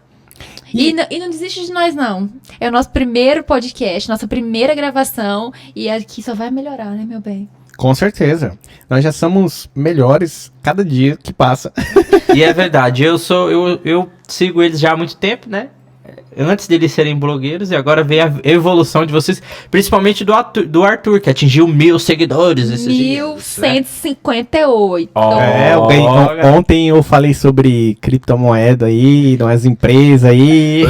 E não desiste de nós, não. É o nosso primeiro podcast, nossa primeira gravação. E aqui só vai melhorar, né, meu bem? Com certeza. Nós já somos melhores cada dia que passa. E é verdade, eu sigo eles já há muito tempo, né? Antes deles serem blogueiros, e agora veio a evolução de vocês, principalmente do Arthur, que atingiu 1.000 seguidores esses dias, né? 1158. Ontem eu falei sobre criptomoeda aí, umas empresas aí.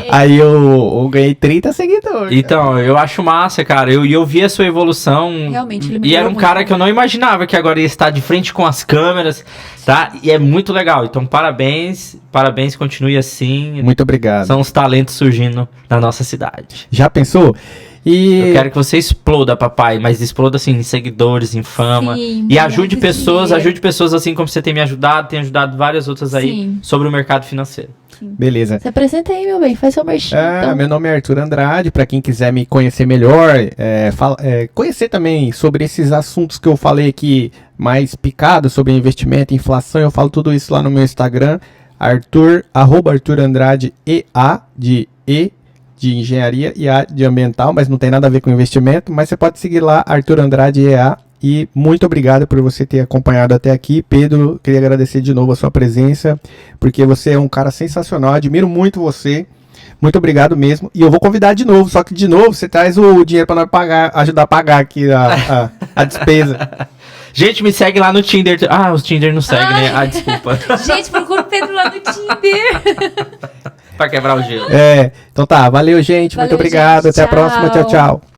Aí eu ganhei 30 seguidores. Então, eu acho massa, cara. Eu vi a sua evolução. Realmente, ele E melhorou era um muito. cara que eu não imaginava que agora ia estar de frente com as câmeras, tá? E é muito legal. Então, parabéns, continue assim. Muito obrigado. São os talentos surgindo na nossa cidade. Já pensou? Eu quero que você exploda, papai, mas exploda assim em seguidores, em fama. Sim, E ajude pessoas assim como você tem me ajudado, tem ajudado várias outras aí Sim. sobre o mercado financeiro. Beleza. Se apresenta aí, meu bem. Faz seu merchan. Então. Meu nome é Arthur Andrade. Pra quem quiser me conhecer melhor, conhecer também sobre esses assuntos que eu falei aqui mais picados, sobre investimento, inflação, eu falo tudo isso lá no meu Instagram, @Arthur Andrade, EA de engenharia e A de ambiental, mas não tem nada a ver com investimento, mas você pode seguir lá, Arthur Andrade EA, E muito obrigado por você ter acompanhado até aqui. Pedro, queria agradecer de novo a sua presença, porque você é um cara sensacional, admiro muito você. Muito obrigado mesmo. E eu vou convidar de novo, só que de novo você traz o dinheiro para nós pagar, ajudar a pagar aqui a despesa. Gente, me segue lá no Tinder. Ah, os Tinder não segue, né? Ah, desculpa. Gente, procura o Pedro lá no Tinder. Pra quebrar o gelo. Então tá, valeu gente, muito Valeu, obrigado, gente, até a próxima, tchau, tchau.